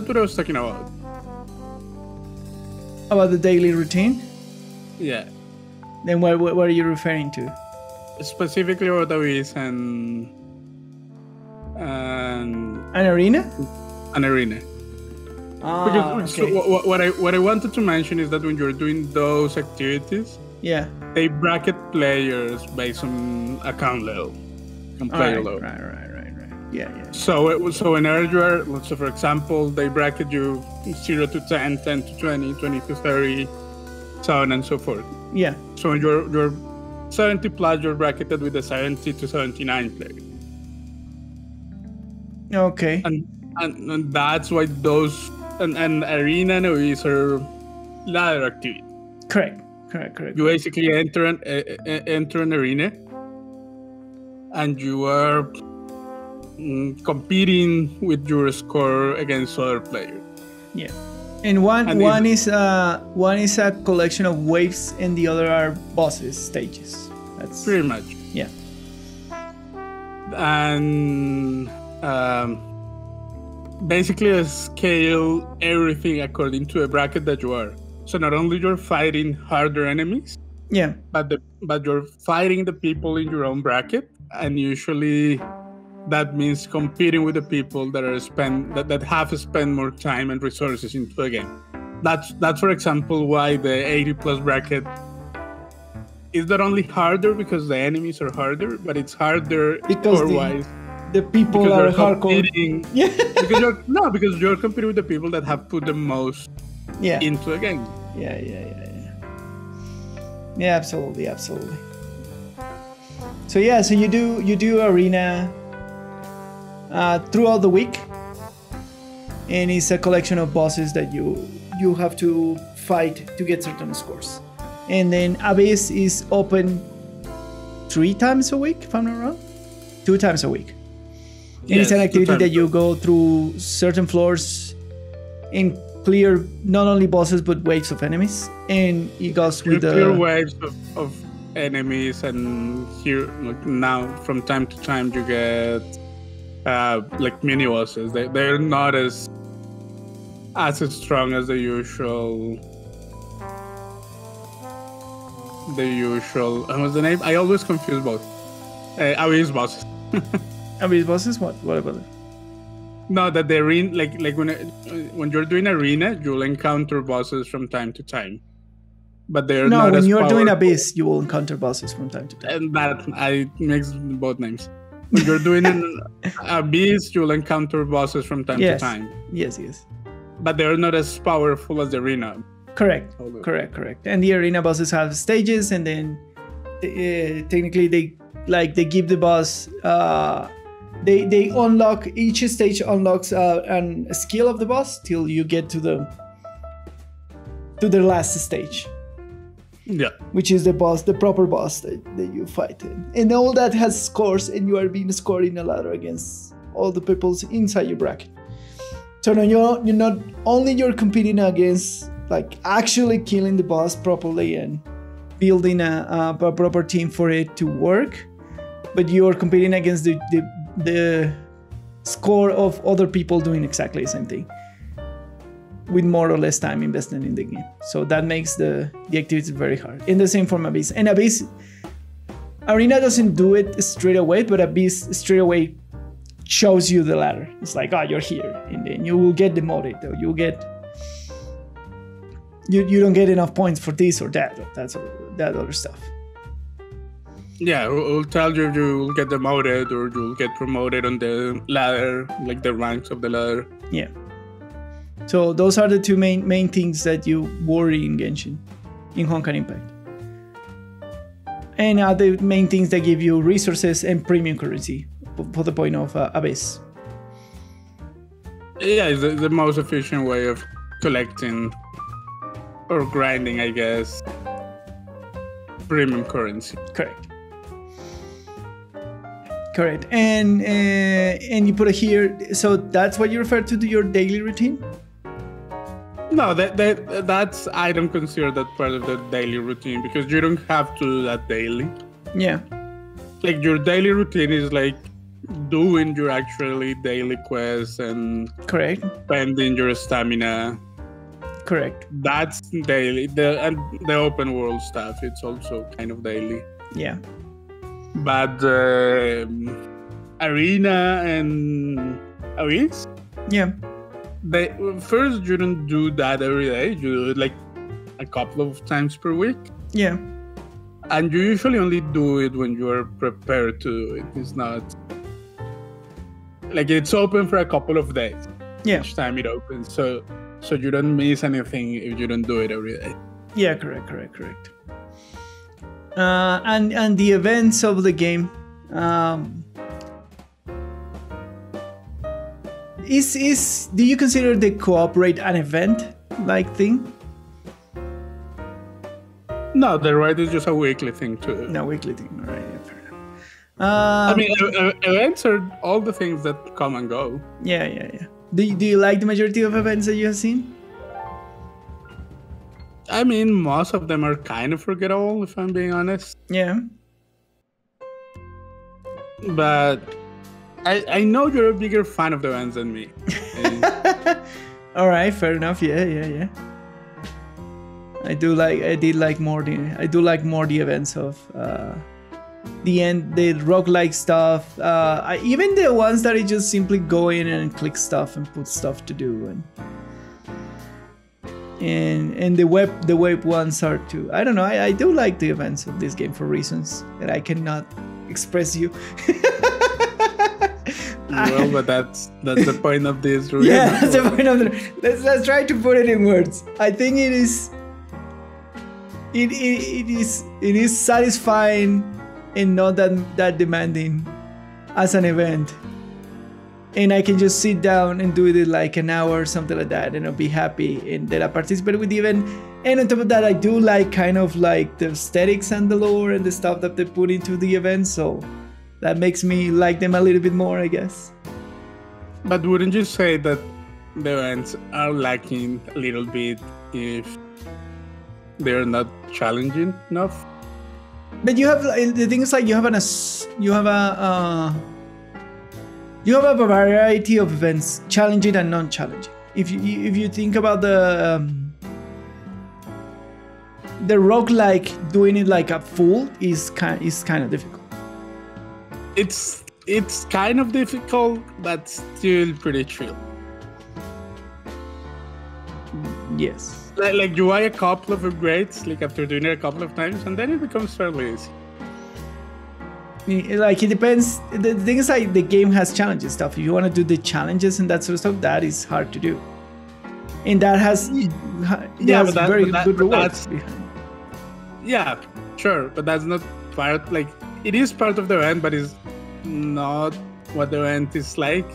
what I was talking about. About the daily routine? Yeah. Then what are you referring to? Specifically about Abyss and an arena? An arena. Because okay. so what I wanted to mention is that when you're doing those activities, they bracket players based on account level and player level. Right. Yeah. So whenever you are, so for example, they bracket you 0 to 10, 10 to 20, 20 to 30, so on and so forth. Yeah. So when you're 70 plus, you're bracketed with the 70 to 79 player. Okay. And that's why those and arena and Abyss are ladder activity. Correct. You basically enter an arena, and you are competing with your score against other players. Yeah. And one is a collection of waves, and the other are bosses, stages. That's pretty much. Yeah. And basically scale everything according to the bracket that you are. So not only you're fighting harder enemies, but you're fighting the people in your own bracket, and usually that means competing with the people that have spent more time and resources into the game. That's for example why the 80 plus bracket is not only harder because the enemies are harder, but it's harder score-wise. The people are hardcore. Because you're competing with the people that have put the most into the game. Yeah, absolutely. So you do arena throughout the week, and it's a collection of bosses that you have to fight to get certain scores. And then Abyss is open 3 times a week, if I'm not wrong. 2 times a week. And it's an activity that you go through certain floors and clear not only bosses but waves of enemies. And it goes with the clear waves of enemies, and here now from time to time you get like mini bosses. They're not as strong as the usual. What's the name? I always confuse both. Abyss bosses. Abyss bosses? What about it? No, that they're in like when you're doing arena, you'll encounter bosses from time to time, but they're not as powerful. No, when you're doing Abyss, you will encounter bosses from time to time. And that I mix both names. When you're doing an Abyss, you'll encounter bosses from time to time. Yes. But they're not as powerful as the arena. Correct. And the arena bosses have stages, and then technically they give the boss. They unlock, each stage unlocks a skill of the boss till you get to the last stage. Yeah. Which is the proper boss that you fight in. And all that has scores, and you are being scored in a ladder against all the people inside your bracket. So now you're not only you're competing against actually killing the boss properly and building a proper team for it to work, but you're competing against the score of other people doing exactly the same thing with more or less time invested in the game. So that makes the activities very hard. And the same for Abyss. And Abyss, Arena doesn't do it straight away, but Abyss straight away shows you the ladder. It's like, oh, you're here, and then you will get demoted, or you'll get you don't get enough points for this or that, or that other stuff. Yeah, it will tell you if you'll get demoted or you'll get promoted on the ladder, like the ranks of the ladder. Yeah. So those are the two main things that you worry in Genshin, in Honkai Impact. And are the main things that give you resources and premium currency for the point of Abyss. Yeah, it's the most efficient way of collecting or grinding, I guess, premium currency. Correct. And you put it here. So that's what you refer to your daily routine? No, that's I don't consider that part of the daily routine, because you don't have to do that daily. Yeah. Like your daily routine is like doing your actually daily quests and correct, spending your stamina. Correct. That's daily. The open world stuff, it's also kind of daily. Yeah. But Arena and Abyss? Yeah. First, you don't do that every day. You do it like a couple of times per week. Yeah. And you usually only do it when you are prepared to do it. It's not like it's open for a couple of days. Yeah. Each time it opens. So you don't miss anything if you don't do it every day. Yeah, correct. And the events of the game. Do you consider the cooperate an event-like thing? No, the raid is just a weekly thing too. No, weekly thing. All right, yeah, fair enough. I mean, events are all the things that come and go. Yeah. Do you like the majority of events that you have seen? I mean, most of them are kind of forgettable, if I'm being honest. Yeah. But I know you're a bigger fan of the events than me. All right, fair enough. Yeah. I do like more the events of the roguelike stuff. Even the ones that I just simply go in and click stuff and put stuff to do, and the web ones are too. I don't know. I do like the events of this game for reasons that I cannot express you. Well, but that's the point of this. Really. Yeah, that's the point of it. Let's try to put it in words. I think it is satisfying and not that demanding as an event. And I can just sit down and do it in like an hour or something like that, and I'll be happy and that I participated with the event. And on top of that, I do like kind of like the aesthetics and the lore and the stuff that they put into the event, so that makes me like them a little bit more, I guess. But wouldn't you say that the events are lacking a little bit if they're not challenging enough? But you have the thing is like you have a variety of events, challenging and non-challenging. If you think about the roguelike, doing it like a fool is kind of difficult. It's kind of difficult, but still pretty chill. Yes. Like you buy a couple of upgrades, like after doing it a couple of times, and then it becomes fairly easy. Like it depends. The thing is, like the game has challenges stuff. If you want to do the challenges and that sort of stuff, that is hard to do, and that has very good rewards behind. Yeah, sure, but that's not part. Like it is part of the event, but it's not what the event is like.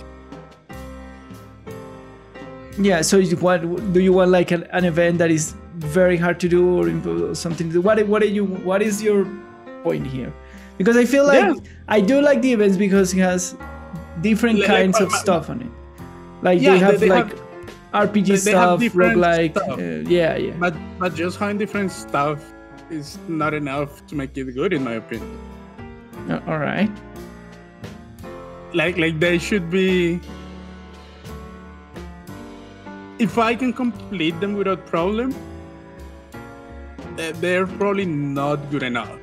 Yeah, so do you want like an event that is very hard to do or something? What is your point here? Because I feel like I do like the events because it has different kinds of stuff on it. Like they have RPG stuff, roguelike. But just having different stuff is not enough to make it good, in my opinion. All right. Like they should be. If I can complete them without problem, they're probably not good enough.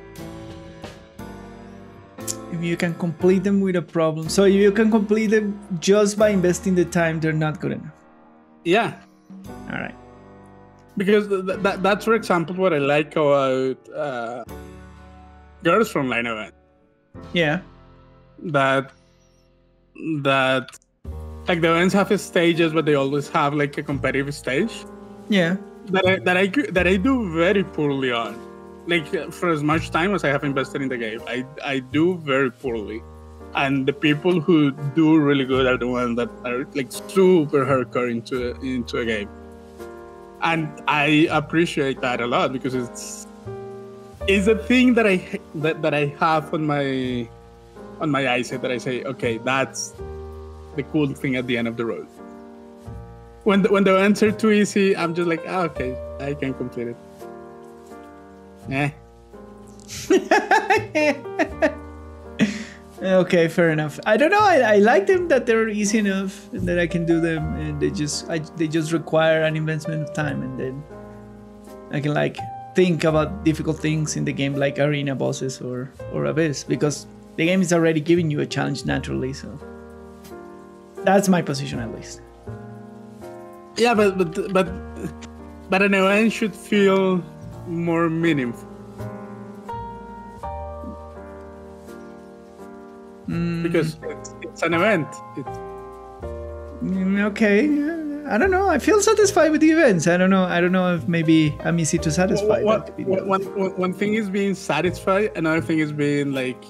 If you can complete them with a problem. So if you can complete them just by investing the time, they're not good enough. Yeah. All right. Because that's, for example, what I like about Girls from Line Event. Yeah. That like the events have stages, but they always have like a competitive stage. Yeah. That I do very poorly on. Like for as much time as I have invested in the game, I do very poorly. And the people who do really good are the ones that are like super hardcore into a game. And I appreciate that a lot because it's a thing that I have on my eyesight that I say, okay, that's the cool thing at the end of the road. When the events are too easy, I'm just like, okay, I can complete it. Okay, fair enough. I don't know. I like them that they're easy enough and that I can do them, and they just require an investment of time, and then I can like think about difficult things in the game, like arena bosses or abyss, because the game is already giving you a challenge naturally. So that's my position, at least. Yeah, but an event should feel more meaningful. Because it's an event. Okay, I don't know. I feel satisfied with the events. I don't know if maybe I'm easy to satisfy. One thing is being satisfied. Another thing is being like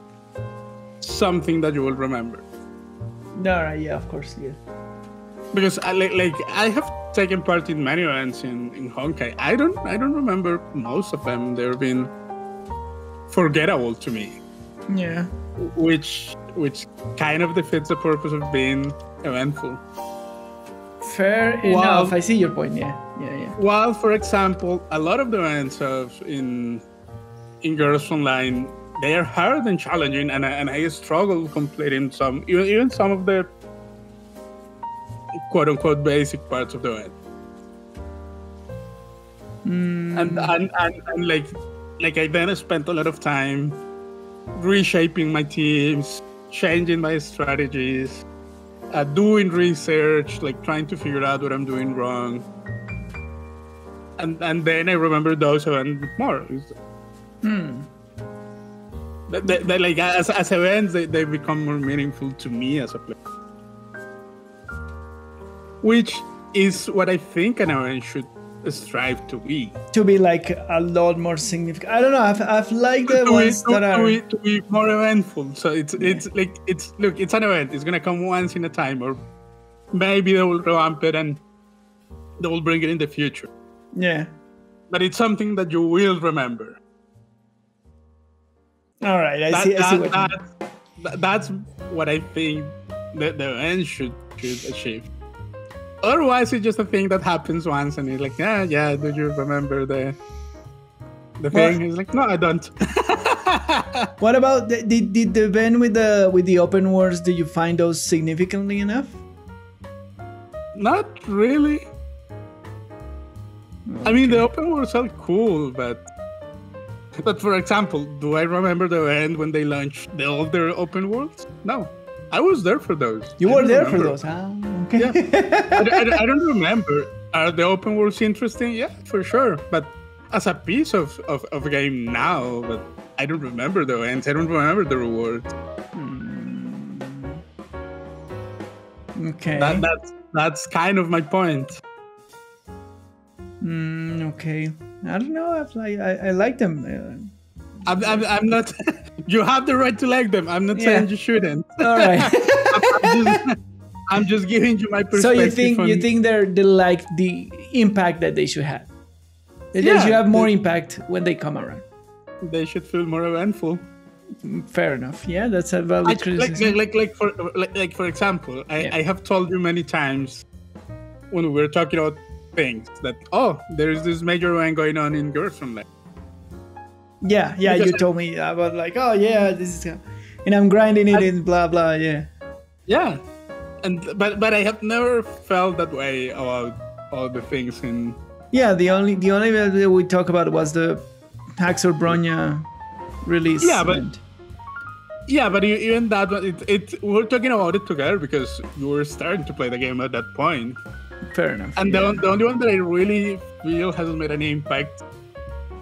something that you will remember. All right. Yeah. Of course. Yeah. Because I have taken part in many events in Honkai. I don't remember most of them. They've been forgettable to me. Yeah. Which kind of defeats the purpose of being eventful. Fair enough. I see your point. Yeah. While, for example, a lot of the events in Girls Online, they are hard and challenging, and I struggle completing some, even some of the quote unquote basic parts of the event. And like I then spent a lot of time reshaping my teams, changing my strategies, doing research, like trying to figure out what I'm doing wrong. And then I remember those events more. They like as events, they become more meaningful to me as a player. Which is what I think an event should strive to be. To be like a lot more significant. I don't know. I've liked the ones that are to be more eventful. So it's an event. It's gonna come once in a time, or maybe they will revamp it and they will bring it in the future. Yeah. But it's something that you will remember. All right, I see what that's what I think the event should achieve. Otherwise, it's just a thing that happens once, and it's like, yeah. Do you remember the thing? He's like, no, I don't. What about did the event with the open worlds? Do you find those significantly enough? Not really. Okay. I mean, the open worlds are cool, but for example, do I remember the event when they launched all their open worlds? No. I was there for those. You were there for those, huh? Okay. Yeah. I don't remember. Are the open worlds interesting? Yeah, for sure. But as a piece of a game now, but I don't remember the events. I don't remember the rewards. Okay. That's kind of my point. Okay. I don't know. I like them. I'm not. You have the right to like them. I'm not saying you shouldn't. All right. I'm just giving you my perspective. So you think they like the impact that they should have? They should have more impact when they come around. They should feel more eventful. Fair enough. Yeah, that's a valid criticism. Like for example, I have told you many times when we were talking about things that there's this major event going on in Girls Online. Yeah, you told me about like, this is, and I'm grinding it in blah blah, yeah. Yeah, but I have never felt that way about all the things in. Yeah, the only that we talk about was the Haxor Bronya release. Yeah, Yeah, but even that one, we're talking about it together because you were starting to play the game at that point. Fair enough. And the only one that I really feel hasn't made any impact,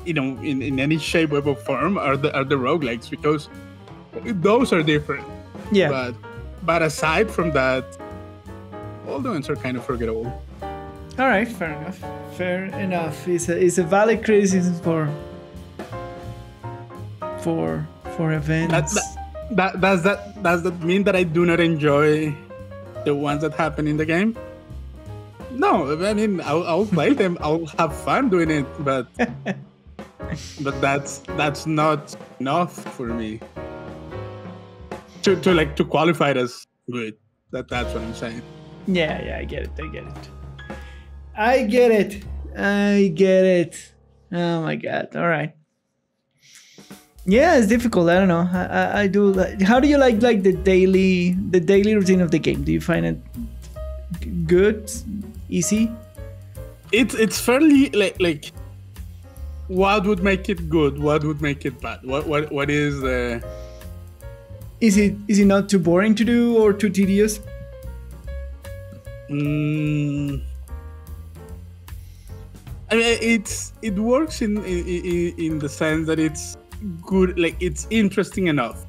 in any shape, way, or form are the roguelikes, because those are different. Yeah. But aside from that, all the ones are kind of forgettable. All right, fair enough. It's a valid criticism for events. Does that mean that I do not enjoy the ones that happen in the game? No, I mean I'll play them. I'll have fun doing it, but that's not enough for me to qualify it as good. That's what I'm saying. Yeah, I get it. Oh my god! All right. Yeah, it's difficult. I don't know. I do. How do you like the daily routine of the game? Do you find it good, easy? It's fairly like. What would make it good? What would make it bad? What is the? Is it not too boring to do or too tedious? I mean, it works in the sense that it's good, like it's interesting enough.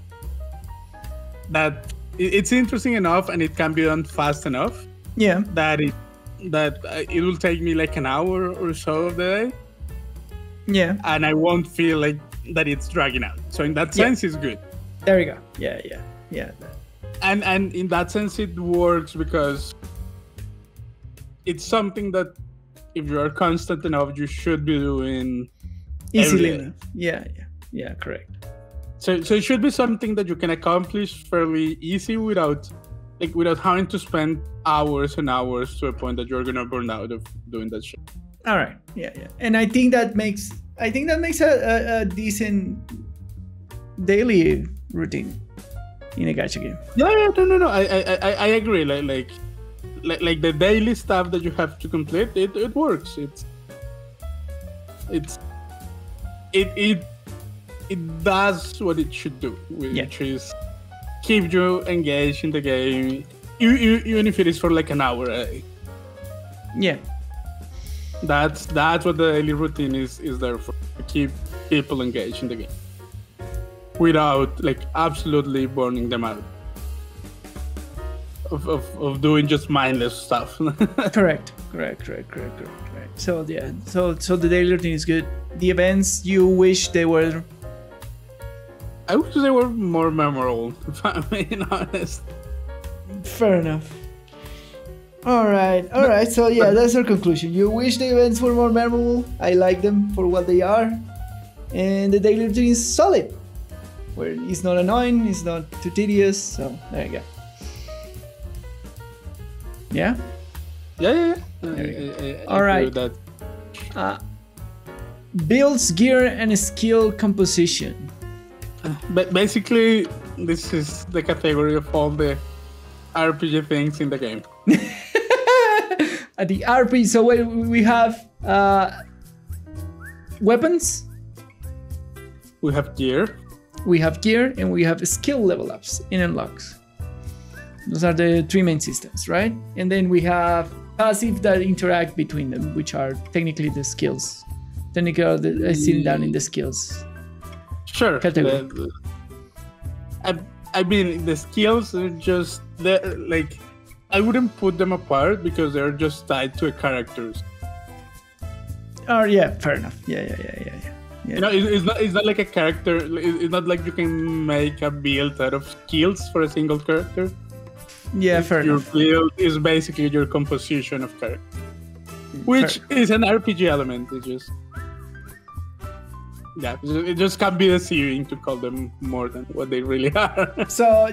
That it's interesting enough, and it can be done fast enough. Yeah. That it will take me like an hour or so of the day. Yeah. And I won't feel like that it's dragging out. So in that sense, it's good. There you go. Yeah. And in that sense, it works because it's something that if you are constant enough, you should be doing easily enough. Yeah, correct. So it should be something that you can accomplish fairly easy without having to spend hours and hours to a point that you're gonna burn out of doing that shit. All right. Yeah. And I think that makes a decent daily routine in a gacha game. Yeah. No. I agree. Like the daily stuff that you have to complete, it works. It does what it should do, which is keep you engaged in the game, even if it is for like an hour a day. Yeah. That's what the daily routine is there for, to keep people engaged in the game without like absolutely burning them out of doing just mindless stuff. Correct. So yeah, so the daily routine is good. The events, you wish they were. I wish they were more memorable, if I'm being honest. Fair enough. All right. So yeah, that's our conclusion. You wish the events were more memorable. I like them for what they are, and the daily routine is solid. Where it's not annoying, it's not too tedious. So there you go. Yeah. Yeah. All right. That. Builds, gear, and skill composition. But basically, this is the category of all the RPG things in the game. At the RPG, so we have weapons. We have gear. And we have skill level ups and unlocks. Those are the three main systems, right? And then we have passive that interact between them, which are technically the skills. Technically, sitting down in the skills. Sure. Category. I mean, the skills are just like I wouldn't put them apart because they're just tied to a characters. Oh yeah, fair enough. Yeah. You know, it's not like a character. It's not like you can make a build out of skills for a single character. Yeah, fair enough. Your build is basically your composition of character, which is an RPG element. It just can't be deceiving to call them more than what they really are. So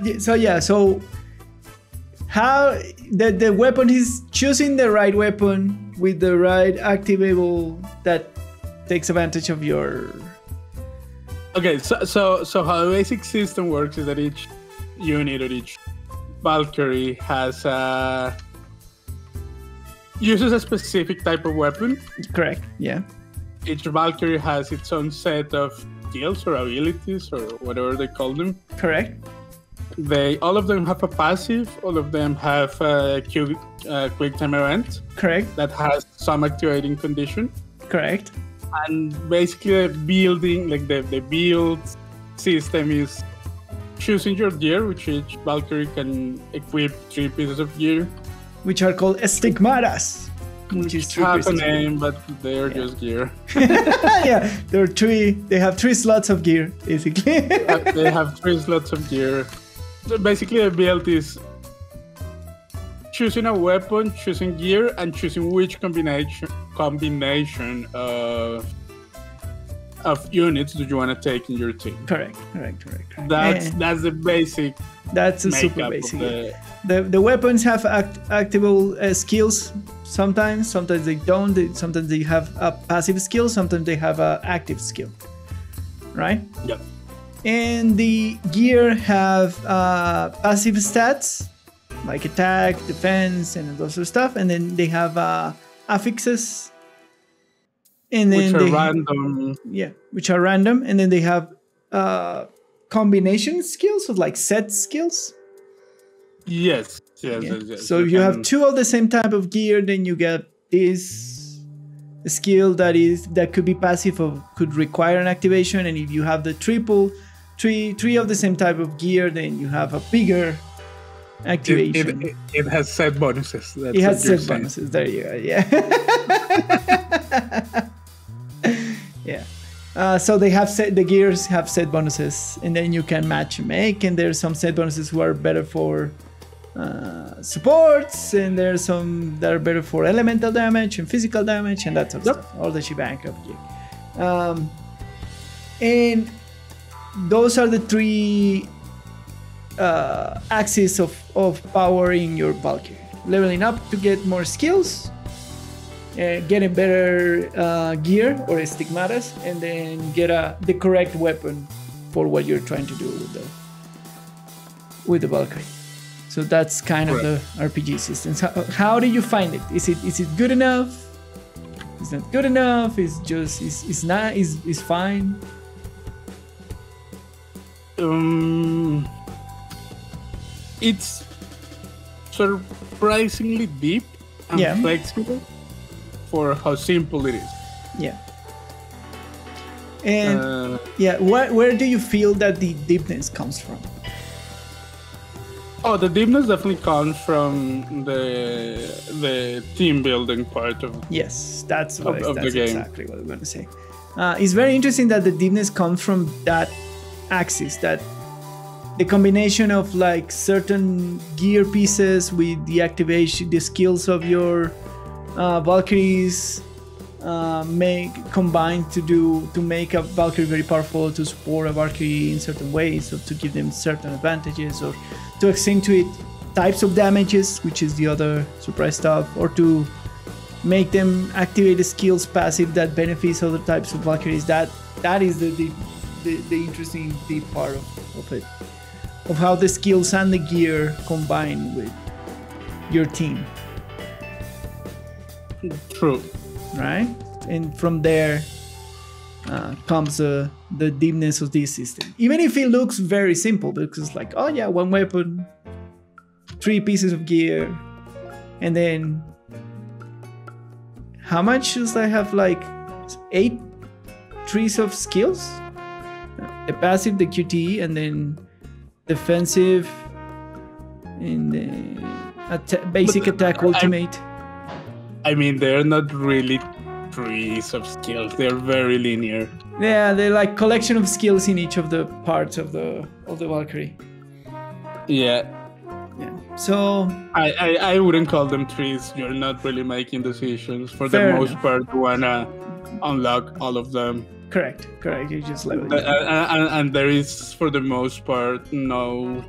how the weapon is choosing the right weapon with the right activable that takes advantage of your. Okay, so how the basic system works is that each unit or each Valkyrie has uses a specific type of weapon. Correct. Yeah. Each Valkyrie has its own set of skills or abilities or whatever they call them. Correct. All of them have a passive. All of them have a quick time event. Correct. That has some activating condition. Correct. And basically, building the build system is choosing your gear, which each Valkyrie can equip 3 pieces of gear, which are called stigmatas, which is 3 have a pieces. name, but they're just gear. Yeah, there are 3. They have 3 slots of gear, basically. They have 3 slots of gear. So basically, the build is choosing a weapon, choosing gear, and choosing which combination of units do you want to take in your team. Correct. That's the basic. That's a super basic. The weapons have activable skills. Sometimes they don't. Sometimes they have a passive skill. Sometimes they have an active skill. Right? Yeah. And the gear have passive stats like attack, defense, and those sort of stuff. And then they have affixes. And then which are random. Yeah, which are random. And then they have combination skills, so like set skills. Yes. So if you have 2 of the same type of gear, then you get this skill that could be passive or could require an activation. And if you have the three of the same type of gear, then you have a bigger activation. It has set bonuses. It has set bonuses. There you go. Yeah. Yeah. So they have the gears have set bonuses, and then you can match and make. And there's some set bonuses who are better for supports, and there's some that are better for elemental damage and physical damage and that sort of stuff. All the shebang of gear. And those are the 3 axes of power in your Valkyrie. Leveling up to get more skills, getting better gear or stigmatas, and then get the correct weapon for what you're trying to do with the Valkyrie. So that's kind of the RPG systems. How do you find it? Is it good enough? Is not good enough? Is just is not is fine? It's surprisingly deep and flexible for how simple it is. Yeah. And where do you feel that the deepness comes from? Oh, the deepness definitely comes from the team building part of that's the game. Exactly what I'm going to say. It's very interesting that the deepness comes from that axis, that the combination of like certain gear pieces with the activation, the skills of your Valkyries combine to make a Valkyrie very powerful, to support a Valkyrie in certain ways, or to give them certain advantages, or to accentuate types of damages, which is the other surprise stuff, or to make them activate the skills passive that benefits other types of Valkyries. That is the interesting deep part of it, of how the skills and the gear combine with your team. True. Right? And from there comes the deepness of this system. Even if it looks very simple, because it's like, oh yeah, 1 weapon, 3 pieces of gear, and then how much does I have? Like 8 trees of skills? The passive, the QTE, and then defensive, and the basic attack ultimate. I mean, they're not really trees of skills. They're very linear. Yeah, they're like collection of skills in each of the parts of the Valkyrie. Yeah. So I wouldn't call them trees. You're not really making decisions. For the most part, you wanna unlock all of them. Correct. You just level and there is, for the most part, no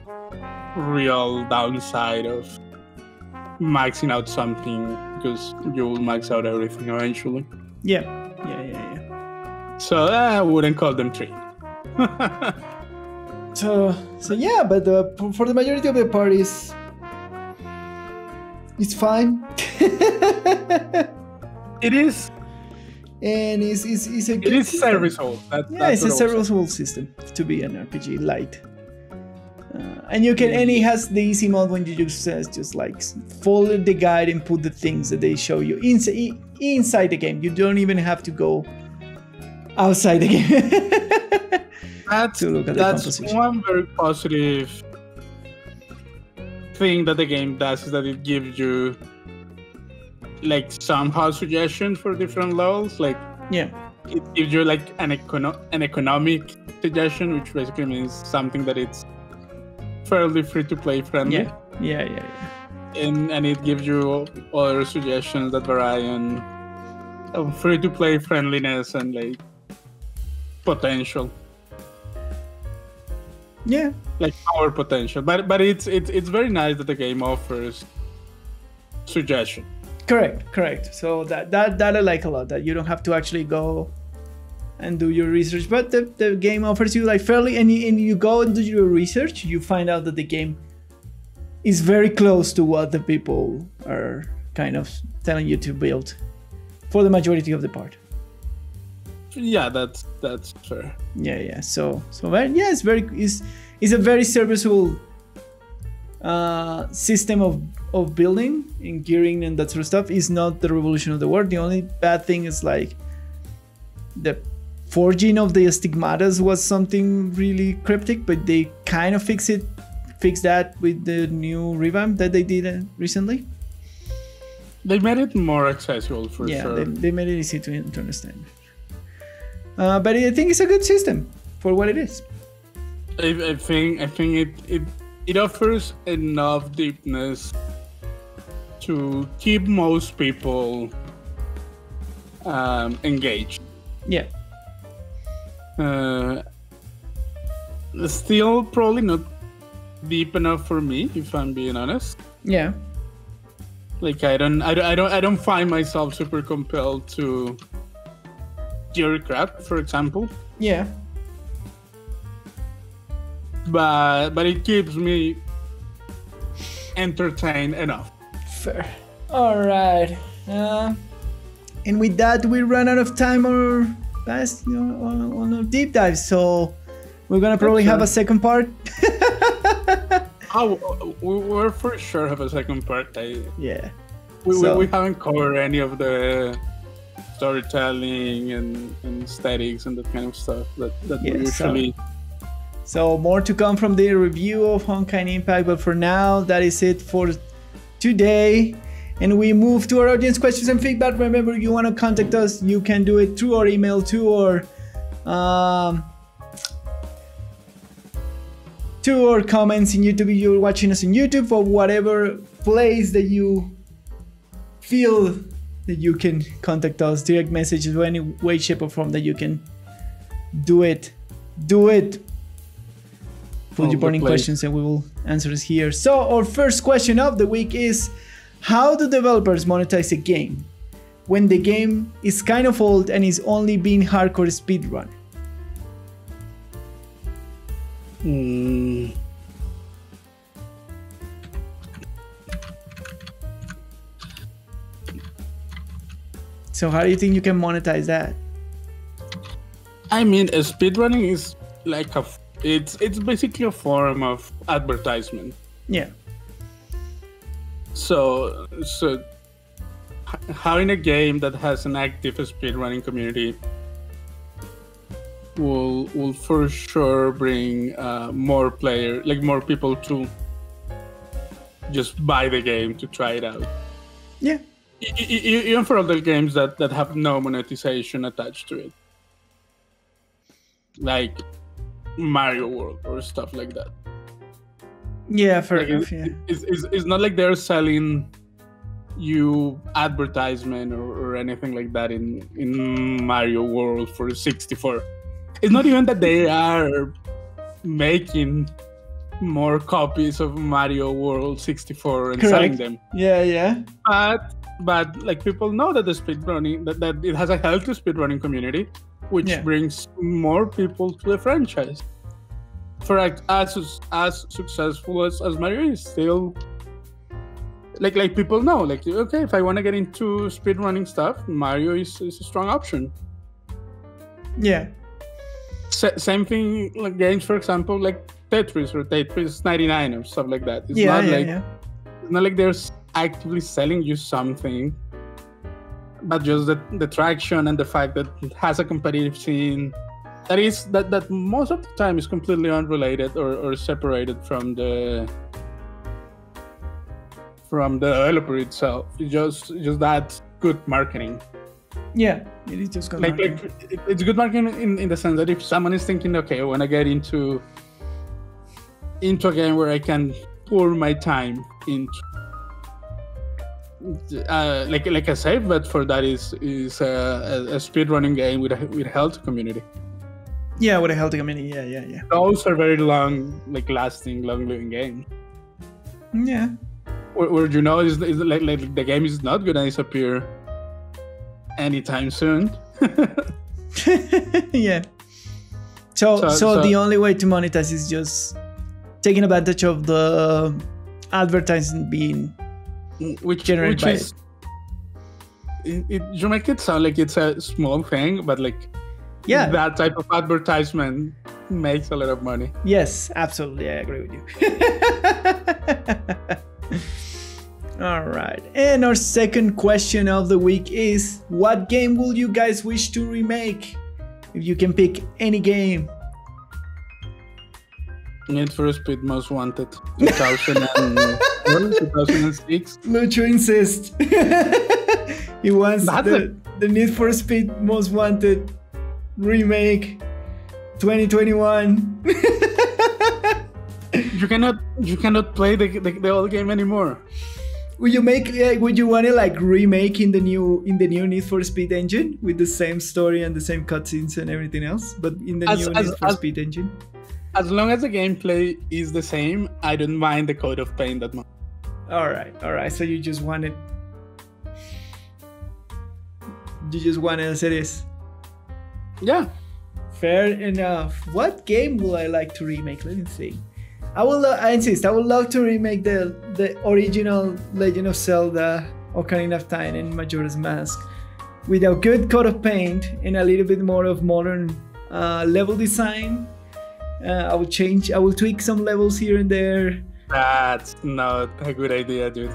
real downside of maxing out something, because you'll max out everything eventually. Yeah. So I wouldn't call them tree. So yeah, but for the majority of the parties, it's fine. It is. and it's a good it is system. serviceable. It's a serviceable system to be an RPG light. And you can, and it has the easy mode when you just like follow the guide and put the things that they show you inside the game. You don't even have to go outside the game. That's one very positive thing that the game does, is that it gives you like somehow suggestions for different levels. Like it gives you like an economic suggestion, which basically means something that it's fairly free-to-play friendly. Yeah. And it gives you other suggestions that vary on free-to-play friendliness and like potential. Yeah. Like power potential. But it's very nice that the game offers suggestion. Correct. So that I like a lot, that you don't have to actually go and do your research, but the game offers you like fairly, and you go and do your research, you find out that the game is very close to what the people are kind of telling you to build for the majority of the part. Yeah, that's fair. Yeah. So it's a very serviceable system of building and gearing and that sort of stuff. Is not the revolution of the world. The only bad thing is like the forging of the stigmatas was something really cryptic, but they kind of fixed that with the new revamp that they did recently. They made it more accessible for sure. They made it easy to understand. But I think it's a good system for what it is. I think it offers enough deepness to keep most people engaged. Yeah. Still probably not deep enough for me, if I'm being honest. Yeah. Like I don't find myself super compelled to Bureaucrat, for example. Yeah. But it keeps me entertained enough. Fair. All right. And with that, we run out of time or fast on our deep dive. So we're gonna probably have a second part. We're for sure have a second part. We haven't covered any of the storytelling and aesthetics and that kind of stuff that we usually. So more to come from the review of Honkai Impact, but for now, that is it for today. And we move to our audience questions and feedback. Remember, you want to contact us, you can do it through our email, to our comments in YouTube if you're watching us on YouTube, or whatever place that you feel that you can contact us, direct messages, or any way, shape, or form that you can do it. Put your burning questions and we will answer this here. So our first question of the week is, how do developers monetize a game when the game is kind of old and is only being hardcore speedrun? So how do you think you can monetize that? I mean, speedrunning is like it's basically a form of advertisement. Yeah. So having a game that has an active speedrunning community will for sure bring more people to just buy the game to try it out. Yeah. Even for other games that have no monetization attached to it, like Mario World or stuff like that. Yeah, fair enough. It's not like they're selling you advertisement or anything like that in Mario World for 64. It's not even that they are making more copies of Mario World 64 and selling them. Yeah. But like people know that the speedrunning that it has a healthy speedrunning community, which brings more people to the franchise. For as successful as Mario is, still like people know, like, okay, if I want to get into speedrunning stuff, Mario is a strong option. Yeah. Same thing, like games, for example, like Tetris or Tetris 99 or stuff like that. It's not like they're actively selling you something, but just the traction and the fact that it has a competitive scene that most of the time is completely unrelated or separated from the developer itself. It's just that good marketing. Yeah, it is just good marketing. It's good marketing in the sense that if someone is thinking, okay, I want to get into a game where I can pour my time into, like I said, but for that is a speedrunning game with a healthy community. Yeah, with a healthy community. Yeah. Those are very lasting, long-living games. Yeah. Where you know is like the game is not gonna disappear anytime soon. Yeah. So the only way to monetize is just taking advantage of the advertising being generated by it. You make it sound like it's a small thing, but like that type of advertisement makes a lot of money. Yes, absolutely. I agree with you. All right. And our second question of the week is, what game will you guys wish to remake? If you can pick any game. Need for Speed Most Wanted 2006. Lucho insists. He wants the Need for Speed Most Wanted remake 2021. You cannot play the old game anymore. Would you want to like remake in the new Need for Speed engine with the same story and the same cutscenes and everything else, but in the new Need for Speed engine? As long as the gameplay is the same, I don't mind the Code of Pain that much. All right. So you just want it as it is. Yeah. Fair enough. What game will I like to remake? Let me see. I insist. I would love to remake the original Legend of Zelda, Ocarina of Time, and Majora's Mask with a good coat of paint and a little bit more of modern level design. I will tweak some levels here and there. That's not a good idea, dude.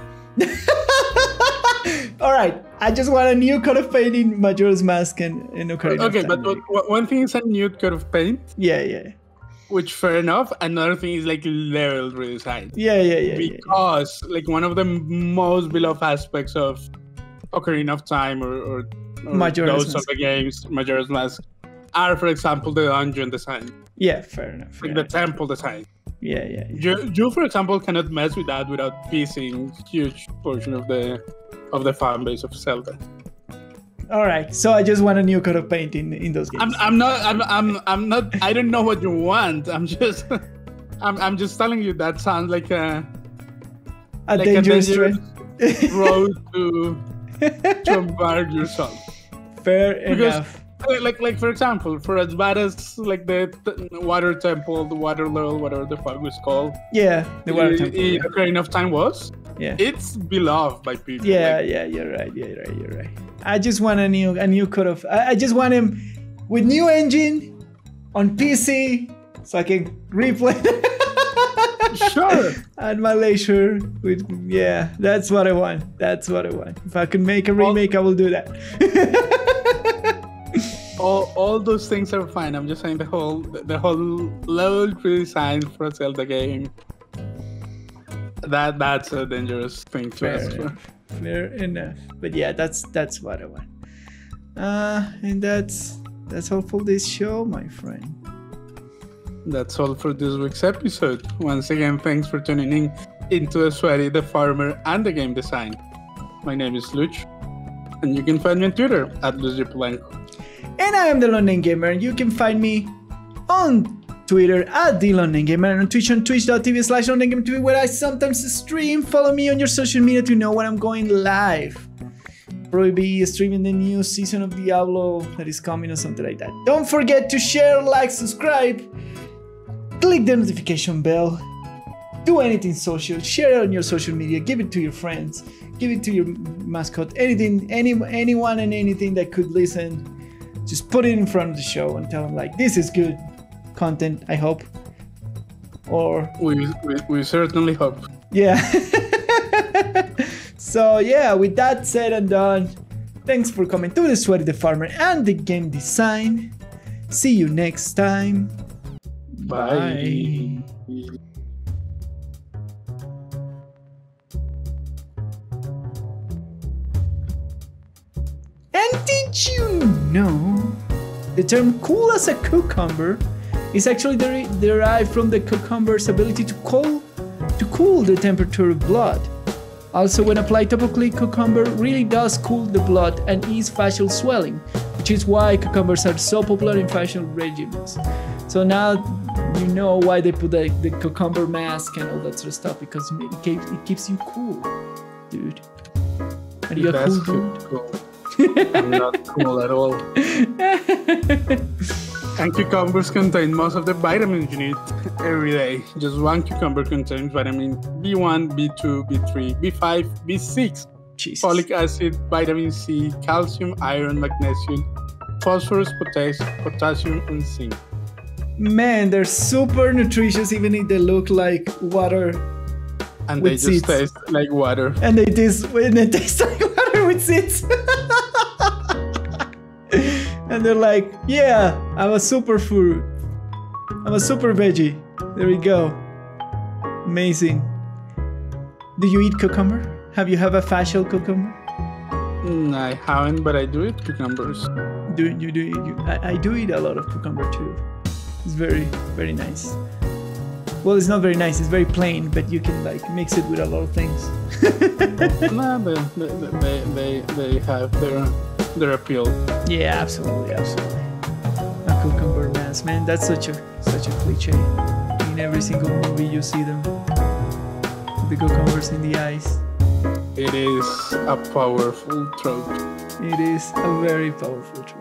All right, I just want a new coat of paint in Majora's Mask and Ocarina of Time. Okay, but one thing is a new coat of paint. Yeah. Which, fair enough. Another thing is like level redesign. Yeah. Because like one of the most beloved aspects of Ocarina of Time or those of the games, Majora's Mask, are, for example, the dungeon design. Yeah, fair enough. Like the temple design. Yeah. You, for example, cannot mess with that without piecing huge portion of the fan base of Zelda. All right, so I just want a new coat of paint in those games. I'm not. I don't know what you want. I'm just telling you that sounds like a dangerous road to embark yourself. Fair enough. Like for example, for as bad as like the water temple, the water level, whatever the fuck was called. Yeah, the water temple. Ocarina of Time was. Yeah. It's beloved by people. Yeah, you're right. I just want a new coat of. I just want him with new engine on PC so I can replay. Sure. At my leisure. That's what I want. If I can make a remake, I will do that. all those things are fine. I'm just saying the whole level redesign for a Zelda game. That's a dangerous thing to ask for. Fair enough. But yeah, that's what I want. And that's all for this show, my friend. That's all for this week's episode. Once again, thanks for tuning in into The Sweaty, the Farmer, and the Game Design. My name is Lucho, and you can find me on Twitter at LuzioPolanco. And I am the London Gamer, and you can find me on Twitter at the London Gamer, and on Twitch on twitch.tv/LondonGamerTV, where I sometimes stream. Follow me on your social media to know when I'm going live. Probably be streaming the new season of Diablo that is coming or something like that. Don't forget to share, like, subscribe, click the notification bell, do anything social, share it on your social media, give it to your friends, give it to your mascot, anything, anyone and anything that could listen. Just put it in front of the show and tell them like, this is good content, I hope. Or we certainly hope. Yeah. So yeah, with that said and done, thanks for coming to The Sweaty the Farmer and the Game Design. See you next time. Bye. And did you know the term cool as a cucumber is actually derived from the cucumber's ability to cool the temperature of blood. Also, when applied topically, cucumber really does cool the blood and ease facial swelling, which is why cucumbers are so popular in facial regimens. So now you know why they put the cucumber mask and all that sort of stuff, because it keeps you cool, dude. Are you a cool dude? Cool. I'm not cool at all. And cucumbers contain most of the vitamins you need every day. Just one cucumber contains vitamin B1, B2, B3, B5, B6, Jesus. folic acid, vitamin C, calcium, iron, magnesium, phosphorus, potassium, and zinc. Man, they're super nutritious even if they look like water. And they just seeds. taste like water. And they taste like water with seeds. And they're like, yeah, I'm a superfood. I'm a super veggie. There we go. Amazing. Do you eat cucumber? Have you a facial cucumber? I haven't, but I do eat cucumbers. I do eat a lot of cucumber too. It's very, very nice. Well, it's not very nice. It's very plain, but you can like mix it with a lot of things. No, they have their appeal. Yeah, absolutely. A cucumber mask, man. That's such a cliche. In every single movie, you see them. The cucumbers in the eyes. It is a powerful trope. It is a very powerful trope.